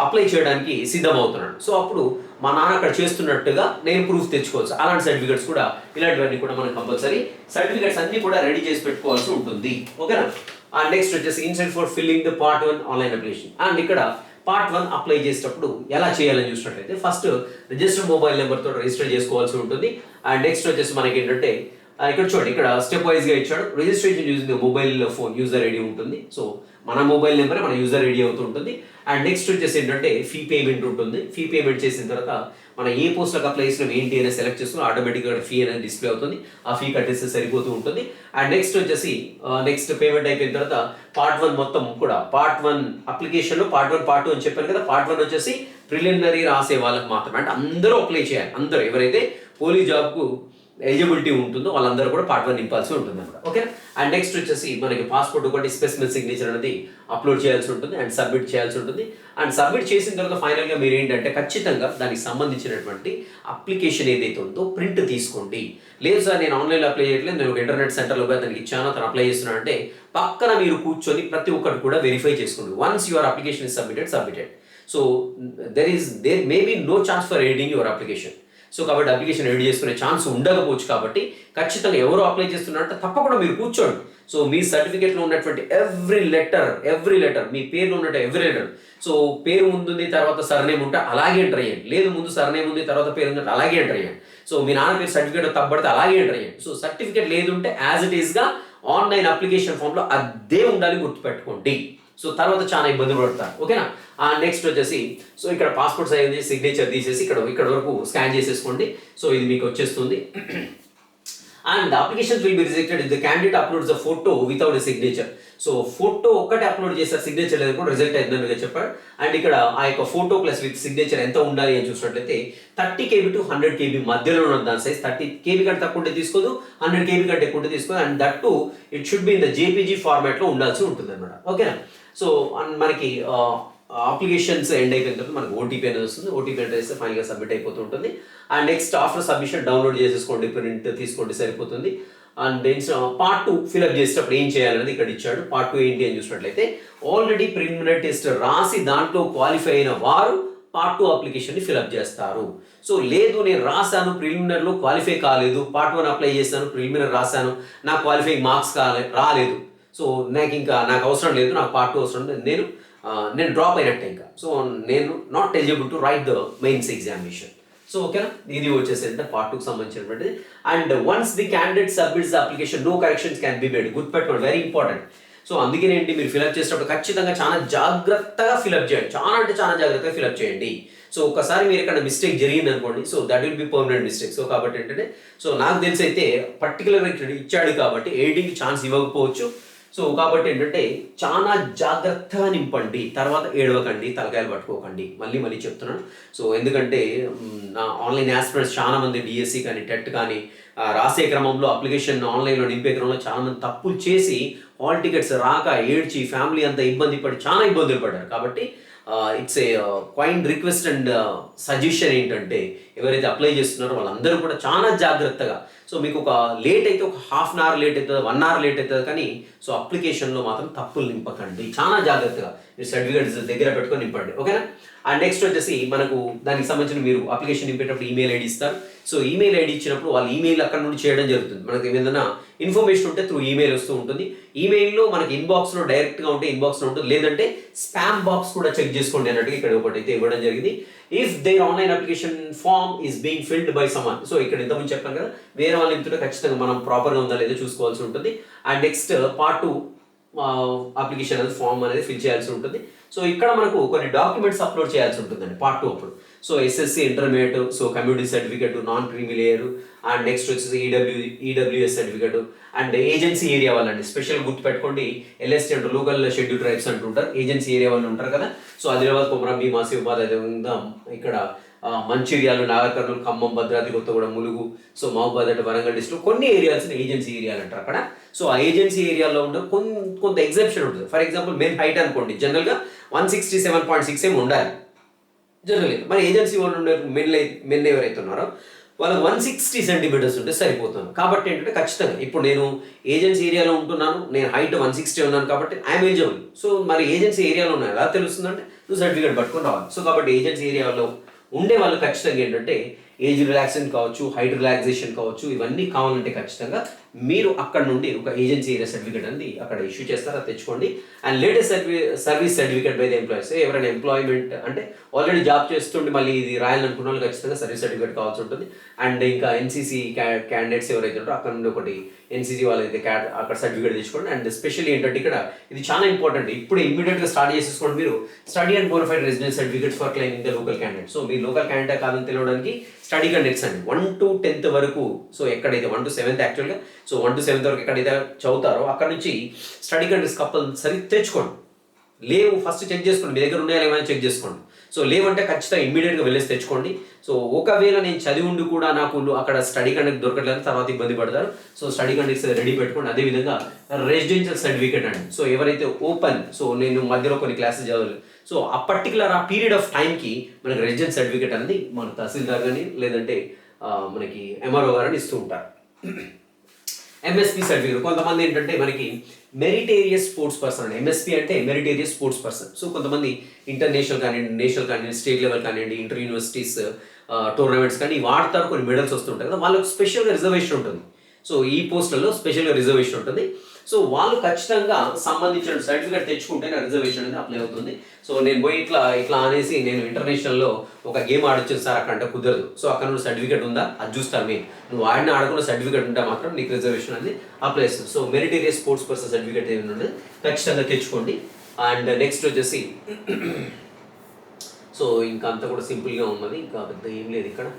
అప్లై చేయడానికి సిద్ధమవుతున్నాడు. సో అప్పుడు మా నాన్న అక్కడ చేస్తున్నట్టుగా నేను ప్రూఫ్ తెచ్చుకోవచ్చు. అలాంటి సర్టిఫికేట్స్ కూడా, ఇలాంటివన్నీ కూడా మనం కంపల్సరీ సర్టిఫికేట్స్ అన్ని కూడా రెడీ చేసి పెట్టుకోవాల్సి ఉంటుంది. ఓకేనా. అండ్ నెక్స్ట్ వచ్చేసి instant for filling the part 1 online application. And ఇక్కడ పార్ట్ 1 అప్లై చేసేటప్పుడు ఎలా చేయాలని చూసినట్లయితే ఫస్ట్ రిజిస్టర్ మొబైల్ నెంబర్తో రిజిస్టర్ చేసుకోవాల్సి ఉంటుంది. అండ్ నెక్స్ట్ వచ్చేసి మనకి ఏంటంటే ఇక్కడ చూడండి, ఇక్కడ స్టెప్ వైజ్గా ఇచ్చాడు. Registration using mobile phone user ID ఉంటుంది. సో మన మొబైల్ నెంబర్ మన యూజర్ ఐడి అవుతూ ఉంటుంది. అండ్ నెక్స్ట్ వచ్చేసి ఏంటంటే ఫీ పేమెంట్ ఉంటుంది. ఫీ పేమెంట్ చేసిన తర్వాత మనం ఏ పోస్ట్లకు అప్లై చేసినాం ఏంటి అనేది సెలెక్ట్ చేసుకుని ఆటోమేటిక్గా ఫీ అనేది డిస్ప్లే అవుతుంది. ఆ ఫీ కట్టేస్తే సరిపోతూ ఉంటుంది. అండ్ నెక్స్ట్ వచ్చేసి నెక్స్ట్ పేమెంట్ అయిపోయిన తర్వాత పార్ట్ 1 మొత్తం కూడా, పార్ట్ 1 అప్లికేషన్లో పార్ట్ 1 పార్ట్ 2 అని చెప్పాను కదా. పార్ట్ 1 వచ్చేసి ప్రిలిమినరీ రాసే వాళ్ళకి మాత్రమే, అంటే అందరూ అప్లై చేయాలి. అందరూ ఎవరైతే పోలీస్ జాబ్కు ఎలిజిబిలిటీ ఉంటుందో వాళ్ళందరూ కూడా పార్ట్ 1 నింపాల్సి ఉంటుంది అన్నమాట. ఓకే. అండ్ నెక్స్ట్ వచ్చేసి మనకి పాస్పోర్ట్ ఒకటి స్పెసిమెన్ సిగ్నేచర్ అనేది అప్లోడ్ చేయాల్సి ఉంటుంది అండ్ సబ్మిట్ చేయాల్సి ఉంటుంది. అండ్ సబ్మిట్ చేసిన తర్వాత ఫైనల్గా మీరు ఏంటంటే ఖచ్చితంగా దానికి సంబంధించినటువంటి అప్లికేషన్ ఏదైతే ఉందో ప్రింట్ తీసుకోండి. లేదు సార్ నేను ఆన్లైన్లో అప్లై చేయట్లేదు, నేను ఒక ఇంటర్నెట్ సెంటర్లో పోయి దానికి ఇచ్చాను, తను అప్లై చేస్తున్నాను అంటే పక్కన మీరు కూర్చొని ప్రతి ఒక్కటి కూడా వెరిఫై చేసుకోండి. Once your application is submitted. So there may be no chance for editing your application. So కాబట్టి అప్లికేషన్ రెడీ చేసుకునే ఛాన్స్ ఉండకపోవచ్చు. కాబట్టి ఖచ్చితంగా ఎవరు అప్లై చేస్తున్నారంటే తప్పకుండా మీరు కూర్చోండి. సో మీ సర్టిఫికేట్లో ఉన్నటువంటి ఎవ్రీ లెటర్ మీ పేరులో ఉన్నట్టు ఎవ్రీ లెటర్, సో పేరు ముందుంది తర్వాత సర్నేమ్ ఉంటే అలాగే ఎంటర్ అయ్యండి. లేదు ముందు సర్నేమ్ ఉంది తర్వాత పేరు ఉందంటే అలాగే ఎంటర్ అయ్యండి. సో మీ నాన్న పేరు సర్టిఫికేట్ తప్పబడితే అలాగే ఎంటర్ అయ్యండి. సో సర్టిఫికేట్ లేదు ఉంటే యాజ్ ఇట్ ఈస్గా ఆన్లైన్ అప్లికేషన్ ఫామ్లో అదే ఉండాలి, గుర్తుపెట్టుకోండి. సో తర్వాత చాలా ఇబ్బందులు పడతారు. ఓకేనా. నెక్స్ట్ వచ్చేసి సో ఇక్కడ పాస్పోర్ట్ సైజ్ సిగ్నేచర్ తీసేసి ఇక్కడ వరకు స్కాన్ చేసేసుకోండి. సో ఇది మీకు వచ్చేస్తుంది. And applications will be rejected if the candidate uploads the photo without a signature. So photo ఒక్కటే అప్లోడ్ చేస్తారు, సిగ్నేచర్ లేదు కూడా రిజెక్ట్ అయిందని చెప్పాడు. అండ్ ఇక్కడ ఆ యొక్క ఫోటో ప్లస్ విత్ సిగ్నేచర్ ఎంత ఉండాలి అని చూసినట్లయితే 30 KB to 100 KB మధ్యలో ఉన్న దాని సైజ్. 30 KB కంటే తక్కువ ఉంటే తీసుకోదు, 100 KB కంటే ఎక్కువ ఉంటే తీసుకోదు. And that to it should be in the JPG ఫార్మాట్లో ఉండాల్సి ఉంటుంది అనమాట. ఓకేనా. సో మనకి అప్లికేషన్స్ ఎండ్ అయిపోయిన తర్వాత మనకు ఓటీపీ అనేది వస్తుంది. ఓటీపీ ఎంటర్ చేస్తే ఫైనల్గా సబ్మిట్ అయిపోతూ ఉంటుంది. And next after submission download చేసేసుకోండి, ప్రింట్ తీసుకోండి, సరిపోతుంది. అండ్ పార్ట్ 2 ఫిల్అప్ చేసేటప్పుడు ఏం చేయాలనేది ఇక్కడ ఇచ్చాడు. పార్ట్ 2 ఏంటి అని చూసినట్లయితే ఆల్రెడీ ప్రిలిమినరీ టెస్ట్ రాసి దాంట్లో క్వాలిఫై అయిన వారు పార్ట్ 2 అప్లికేషన్ని ఫిల్అప్ చేస్తారు. సో లేదు నేను రాశాను ప్రిలిమినరీలో క్వాలిఫై కాలేదు, పార్ట్ 1 అప్లై చేశాను, ప్రిలిమినరీ రాశాను, నాకు క్వాలిఫైయింగ్ మార్క్స్ రాలేదు, సో నాకు అవసరం లేదు, నాకు పార్ట్ 2 అవసరం లేదు, నేను డ్రాప్ అయినట్టే ఇంకా. సో నేను not eligible to write the mains examination. So ఓకేనా. ఇది వచ్చేసి అంటే పార్ట్ 2కి సంబంధించినటువంటిది. And once the candidate submits the application no corrections can be made. గుర్తుపెట్టుకోండి, వెరీ ఇంపార్టెంట్. సో అందుకనే ఏంటి, మీరు ఫిల్అప్ చేసేటప్పుడు ఖచ్చితంగా చాలా జాగ్రత్తగా ఫిల్అప్ చేయండి. చాలా జాగ్రత్తగా ఫిల్అప్ చేయండి. సో ఒకసారి మీరు ఇక్కడ మిస్టేక్ జరిగింది అనుకోండి, so that will be permanent mistake. So కాబట్టి ఏంటంటే సో నాకు తెలిసి అయితే పర్టికులర్గా ఇక్కడ ఇచ్చాడు కాబట్టి ఎడిటింగ్ ఛాన్స్ ఇవ్వకపోవచ్చు. సో కాబట్టి ఏంటంటే చాలా జాగ్రత్తగా నింపండి, తర్వాత ఏడవకండి, తలకాయలు పట్టుకోకండి. మళ్ళీ చెప్తున్నాను. సో ఎందుకంటే నా ఆన్లైన్ ఆస్పిరెంట్స్ చాలా మంది డిఎస్సి కానీ టెట్ కానీ రాసే క్రమంలో అప్లికేషన్ ఆన్లైన్లో నింపే క్రమంలో చాలా మంది తప్పులు చేసి హాల్ టికెట్స్ రాక ఏడ్చి ఫ్యామిలీ అంతా ఇబ్బంది పడి చాలా ఇబ్బందులు పడ్డారు. కాబట్టి it's a quaint request and suggestion ఏంటంటే ఎవరైతే అప్లై చేస్తున్నారో వాళ్ళందరూ కూడా చాలా జాగ్రత్తగా, సో మీకు ఒక లేట్ అయితే ఒక ½ అన్ అవర్ లేట్ అవుతుంది, 1 hour లేట్ అవుతుంది, కానీ సో అప్లికేషన్లో మాత్రం తప్పులు నింపకండి. చాలా జాగ్రత్తగా మీరు సర్టిఫికేట్స్ దగ్గర పెట్టుకొని నింపండి. ఓకేనా. అండ్ నెక్స్ట్ వచ్చేసి మనకు దానికి సంబంధించిన మీరు అప్లికేషన్ నింపేటప్పుడు ఈమెయిల్ ఐడి ఇస్తారు. సో ఈమెయిల్ ఐడి ఇచ్చినప్పుడు వాళ్ళు ఈమెయిల్ అక్కడ నుండి చేయడం జరుగుతుంది. మనకి ఏదైనా ఇన్ఫర్మేషన్ ఉంటే త్రూ ఈమెయిల్ వస్తూ ఉంటుంది. ఈమెయిల్లో మనకి ఇన్బాక్స్లో డైరెక్ట్గా ఉంటే ఇన్బాక్స్లో ఉంటుంది, లేదంటే స్పామ్ బాక్స్ కూడా చెక్ చేసుకోండి అన్నట్టుగా ఇక్కడ ఒకటి అయితే ఇవ్వడం జరిగింది. If there online application form is being filled by someone. So ఇక్కడ ఇంతకుముందు చెప్పాను కదా, వేరే వాళ్ళు నింపుతుంటే ఖచ్చితంగా మనం ప్రాపర్గా ఉందా లేదో చూసుకోవాల్సి ఉంటుంది. అండ్ నెక్స్ట్ పార్ట్ 2 అప్లికేషన్ అనేది ఫామ్ అనేది ఫిల్ చేయాల్సి ఉంటుంది. సో ఇక్కడ మనకు కొన్ని డాక్యుమెంట్స్ అప్లోడ్ చేయాల్సి ఉంటుందండి పార్ట్ 2 అప్పుడు. So SSC intermediate, so community certificate, non creamy layer, and next వచ్చేసి EWS certificate. And agency area వాళ్ళండి, స్పెషల్ గుర్తుపెట్టుకోండి, LST అంటే లోకల్ షెడ్యూల్ ట్రైబ్స్ అంటుంటారు, ఏజెన్సీ ఏరియా వాళ్ళు ఉంటారు కదా. సో ఆదిలాబాద్, కొమరం భీం, ఆసిఫాబాద్, అదేవిధంగా ఇక్కడ మంచిర్యాలు, నాగర్ కర్నూలు, ఖమ్మం, భద్రాద్రి కొత్తగూడెం, ములుగు, సో మహబూబాద్ అంటే వరంగల్ డిస్ట్రిక్ట్ కొన్ని ఏరియాస్ని ఏజెన్సీ ఏరియాలు అంటారు అక్కడ. సో ఆ ఏజెన్సీ ఏరియాలో ఉన్న కొంత ఎగ్జెప్షన్ ఉంటుంది. ఫర్ ఎగ్జాంపుల్ మెన్ హైట్ అనుకోండి, జనరల్గా 167.6 ఉండాలి జనరల్గా. మరి ఏజెన్సీ వాళ్ళు ఉండే మెన్ ఎవరైతే ఉన్నారో వాళ్ళకి 160 సెంటీమీటర్స్ ఉంటే సరిపోతుంది. కాబట్టి ఏంటంటే ఖచ్చితంగా ఇప్పుడు నేను ఏజెన్సీ ఏరియాలో ఉంటున్నాను, నేను హైట్ 160 ఉన్నాను కాబట్టి ఐఎమ్ ఎలిజిబుల్. సో మరి ఏజెన్సీ ఏరియాలో ఉన్నాయి ఎలా తెలుస్తుందంటే నువ్వు సర్టిఫికేట్ పట్టుకొని రావాలి. సో కాబట్టి ఏజెన్సీ ఏరియాలో ఉండే వాళ్ళు ఖచ్చితంగా ఏంటంటే ఏజ్ రిలాక్సేషన్ కావచ్చు, హైట్ రిలాక్సేషన్ కావచ్చు, ఇవన్నీ కావాలంటే ఖచ్చితంగా మీరు అక్కడ నుండి ఒక ఏజెన్సీ ఏరియా సర్టిఫికేట్ అనేది అక్కడ ఇష్యూ చేస్తారు, అది తెచ్చుకోండి. And latest service certificate by the employees. ఎవరైనా ఎంప్లాయ్మెంట్ అంటే ఆల్రెడీ జాబ్ చేస్తుంటే మళ్ళీ ఇది రాయాలనుకున్న వాళ్ళు ఖచ్చితంగా సర్వీస్ సర్టిఫికేట్ కావాల్సి ఉంటుంది. అండ్ ఇంకా ఎన్సీసీ క్యాండిడేట్స్ ఎవరైతే ఉంటారో అక్కడ నుండి ఒకటి ఎన్సీసీ వాళ్ళైతే అక్కడ సర్టిఫికేట్ తెచ్చుకోండి. అండ్ స్పెషల్లీ ఏంటంటే ఇక్కడ ఇది చాలా ఇంపార్టెంట్, ఇప్పుడు ఇమీడియట్గా స్టార్ట్ చేసేసుకోండి మీరు study and bona fide residence certificates for claiming the local candidate. So మీరు లోకల్ క్యాండిడేట్ కాదని తెలియడానికి స్టడీ కండక్ట్స్ అండి 1 to 10th వరకు. సో ఎక్కడైతే 1 to 7th యాక్చువల్గా, సో 1 to 7th వరకు ఎక్కడైతే చదువుతారో అక్కడ నుంచి స్టడీ కండక్ట్స్ కంపల్సరీ తెచ్చుకోండి. లేవు ఫస్ట్ చెక్ చేసుకోండి, మీ దగ్గర ఉన్నాయా లేవని చెక్ చేసుకోండి. సో లేవంటే ఖచ్చితంగా ఇమ్మీడియట్గా వెళ్ళేసి తెచ్చుకోండి. సో ఒకవేళ నేను చదివి ఉండి కూడా నాకు అక్కడ స్టడీ కండక్ట్ దొరకట్లేదు తర్వాత ఇబ్బంది పడతారు. సో స్టడీ కండక్ట్స్ రెడీ పెట్టుకోండి. అదేవిధంగా రెసిడెన్షియల్ సర్టిఫికేట్ అండి. సో ఎవరైతే ఓపెన్, సో నేను మధ్యలో కొన్ని క్లాసెస్ చదవలేదు, సో ఆ పర్టికులర్ ఆ పీరియడ్ ఆఫ్ టైంకి మనకి రెసిడెన్స్ సర్టిఫికేట్ అనేది మన తహసీల్దార్ కానీ లేదంటే మనకి ఎంఆర్ఓ గారని ఇస్తూ ఉంటారు. ఎంఎస్పీ సర్టిఫికేట్ కొంతమంది ఏంటంటే మనకి మెరిటేరియస్ స్పోర్ట్స్ పర్సన్ అండి. ఎంఎస్పీ అంటే మెరిటేరియస్ స్పోర్ట్స్ పర్సన్. సో కొంతమంది ఇంటర్నేషనల్ కానివ్వండి, నేషనల్ కానివ్వండి, స్టేట్ లెవెల్ కానివ్వండి, ఇంటర్ యూనివర్సిటీస్ టోర్నమెంట్స్ కానీ వాడతారు, కొన్ని మెడల్స్ వస్తుంటాయి కదా, వాళ్ళకి స్పెషల్గా రిజర్వేషన్ ఉంటుంది. సో ఈ పోస్టులలో స్పెషల్గా రిజర్వేషన్ ఉంటుంది. సో వాళ్ళు ఖచ్చితంగా సంబంధించిన సర్టిఫికేట్ తెచ్చుకుంటే నా రిజర్వేషన్ అనేది అప్లై అవుతుంది. సో నేను పోయి ఇట్లా అనేసి నేను ఇంటర్నేషనల్లో ఒక గేమ్ ఆడొచ్చాను సార్ అక్కడ అంటే కుదరదు. సో అక్కడ నుండి సర్టిఫికేట్ ఉందా అది చూస్తారు. నువ్వు ఆడకుండా సర్టిఫికేట్ ఉంటే మాత్రం నీకు రిజర్వేషన్ అనేది అప్లై అవుతుంది. సో మెరిటేరియస్ స్పోర్ట్స్ పర్సన్ సర్టిఫికేట్ ఏమి ఉన్నది ఖచ్చితంగా తెచ్చుకోండి. అండ్ నెక్స్ట్ వచ్చేసి సో ఇంకా అంతా కూడా సింపుల్గా ఉన్నది, ఇంకా పెద్ద ఏం లేదు ఇక్కడ.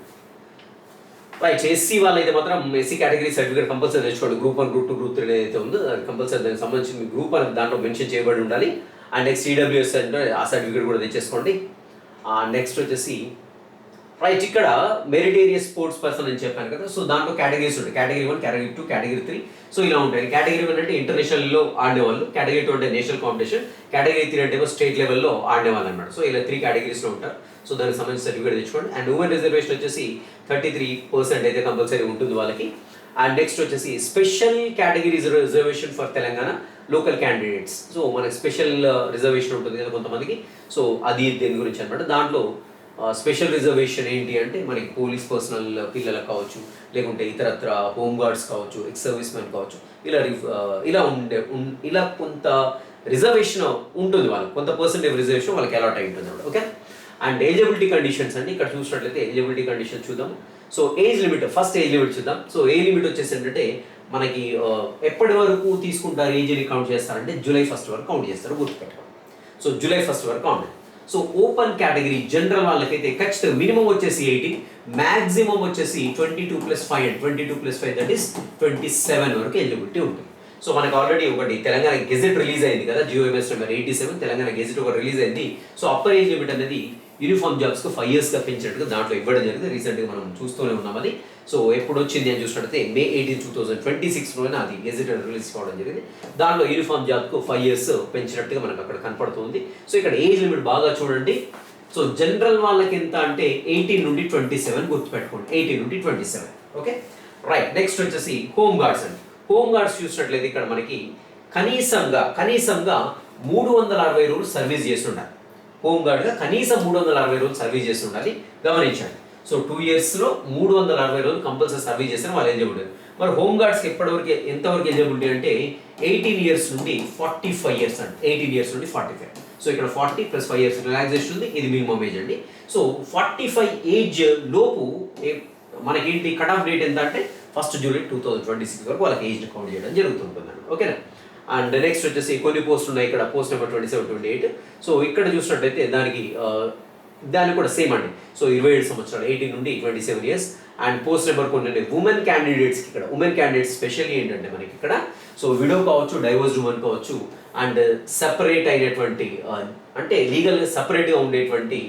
రైట్, ఎస్సీ వాళ్ళైతే మాత్రం ఎస్సీ కేటగిరీ సర్టిఫికేట్ కంపల్సరీ తెచ్చుకోండి. గ్రూప్ 1, గ్రూప్ 2, గ్రూప్ 3 ఏదైతే ఉందో అది కంపల్సరీ దానికి సంబంధించి మీ గ్రూప్ అని దాంట్లో మెన్షన్ చేయబడి ఉండాలి. అండ్ నెక్స్ట్ ఈడబ్ల్యూఎస్ అంటే ఆ సర్టిఫికేట్ కూడా తెచ్చేసుకోండి. నెక్స్ట్ వచ్చేసి రైట్, ఇక్కడ మెరిటేరియస్ స్పోర్ట్స్ పర్సన్ అని చెప్పాను కదా, సో దాంట్లో కేటగిరీస్ ఉంటాయి. Category 1, category 2, category 3. సో ఇలా ఉంటాయి. కేటగిరీ 1 అంటే ఇంటర్నేషనల్లో ఆడేవాళ్ళు, కేటగిరీ 2 అంటే నేషనల్ కాంపిటీషన్, కేటగిరీ 3 అంటే స్టేట్ లెవెల్లో ఆడేవాళ్ళు అనమాట. సో ఇలా 3 కేటగిరీస్లో ఉంటారు. సో దానికి సంబంధించి సర్టిఫికేట్ తెచ్చుకోండి. అండ్ ఉమెన్ రిజర్వేషన్ వచ్చేసి 33% అయితే కంపల్సరీ ఉంటుంది వాళ్ళకి. అండ్ నెక్స్ట్ వచ్చేసి special categories reservation for Telangana local candidates. So మనకి స్పెషల్ రిజర్వేషన్ ఉంటుంది కదా కొంతమందికి, సో అది దేని గురించి అనమాట. దాంట్లో స్పెషల్ రిజర్వేషన్ ఏంటి అంటే మనకి పోలీస్ పర్సనల్ పిల్లలకు కావచ్చు, లేకుంటే ఇతరత్ర హోమ్ గార్డ్స్ కావచ్చు, ఎక్స్ సర్వీస్ మెన్ కావచ్చు, ఇలా కొంత రిజర్వేషన్ ఉంటుంది వాళ్ళకి, కొంత పర్సెంటేజ్ రిజర్వేషన్ వాళ్ళకి అలాట్ అయి ఉంటుంది అన్నమాట. ఓకే. అండ్ ఏజిబిలిటీ కండిషన్స్ అండి, ఇక్కడ చూసినట్లయితే ఏజిబిలిటీ కండిషన్ చూద్దాం. So age limit, first age limit చూద్దాం. సో ఏజ్ లిమిట్ వచ్చేసి ఏంటంటే మనకి ఎప్పటి వరకు తీసుకుంటారు ఏజ్ని కౌంట్ చేస్తారంటే July 1st వరకు కౌంట్ చేస్తారు, గుర్తుపెట్టుకోండి. సో July 1st వరకు count. So open category general వాళ్ళకైతే ఖచ్చితంగా మినిమం వచ్చేసి 18, మ్యాక్సిమం వచ్చేసి 22+5 అండ్ 22+5 దట్ ఈస్ 27 వరకు ఎలిజిబిలిటీ ఉంటుంది. సో మనకు ఆల్రెడీ ఒకటి తెలంగాణ గెజెట్ రిలీజ్ అయింది కదా, GOMS నెంబర్ 87 తెలంగాణ గెజెట్ ఒకటి రిలీజ్ అయింది. సో అప్పర్ ఏజ్ లిమిట్ అనేది యూనిఫామ్ జాబ్స్కి 5 yearsగా పెంచినట్టుగా దాంట్లో ఇవ్వడం జరిగింది. రీసెంట్గా మనం చూస్తూనే ఉన్నాం అది. సో ఎప్పుడు వచ్చింది అని చూసినట్టయితే May 18, 2026లోనే అది గెజెట్ రిలీజ్ కావడం జరిగింది. దాంట్లో యూనిఫామ్ జాబ్కు 5 years పెంచినట్టుగా మనకు అక్కడ కనపడుతుంది. సో ఇక్కడ ఏజ్ లిమిట్ బాగా చూడండి. సో జనరల్ వాళ్ళకి ఎంత అంటే 18 నుండి 27 గుర్తుపెట్టుకోండి, 18 నుండి 27. Okay right. నెక్స్ట్ వచ్చేసి హోమ్ గార్డ్స్ అండి. హోమ్ గార్డ్స్ చూసినట్లయితే ఇక్కడ మనకి కనీసంగా 360 రోజులు సర్వీస్ చేస్తుండాలి. హోమ్ గార్డ్గా కనీసం 360 రోజులు సర్వీస్ చేస్తుండాలి, గమనించండి. సో 2 yearsలో 360 రోజులు కంపల్సరీ సర్వీస్ చేస్తే వాళ్ళు ఎలిజిబిలిటీ. మరి హోమ్ గార్డ్స్కి ఎంతవరకు ఎలిజిబిలిటీ అంటే 18 years నుండి 45 years అండి, 18 years నుండి 45. సో ఇక్కడ 40 + 5 years రిలాక్సేషన్ ఉంది, ఇది మినిమం ఏజ్ అండి. సో 45 ఏజ్ లోపు మనకేంటి కట్ ఆఫ్ డేట్ ఎంత అంటే 1st July 2026 వరకు వాళ్ళకి ఏజ్ని కౌంట్ చేయడం జరుగుతుంటుందండి. ఓకేనా. అండ్ నెక్స్ట్ వచ్చేసి కొన్ని పోస్టులు ఉన్నాయి ఇక్కడ, పోస్ట్ నెంబర్ 27, 28. సో ఇక్కడ చూసినట్టయితే దానికి కూడా సేమ్ అండి. సో 27 సంవత్సరాలు, 18 నుండి 27 years. అండ్ పోస్ట్ నెంబర్ కొన్ని ఉమెన్ క్యాండిడేట్స్కి, ఇక్కడ ఉమెన్ క్యాండిడేట్స్ స్పెషల్లీ ఏంటంటే మనకి ఇక్కడ సో విడో కావచ్చు, డైవోర్స్ ఉమెన్ కావచ్చు, అండ్ సపరేట్ అయినటువంటి అంటే లీగల్గా సపరేట్గా ఉండేటువంటి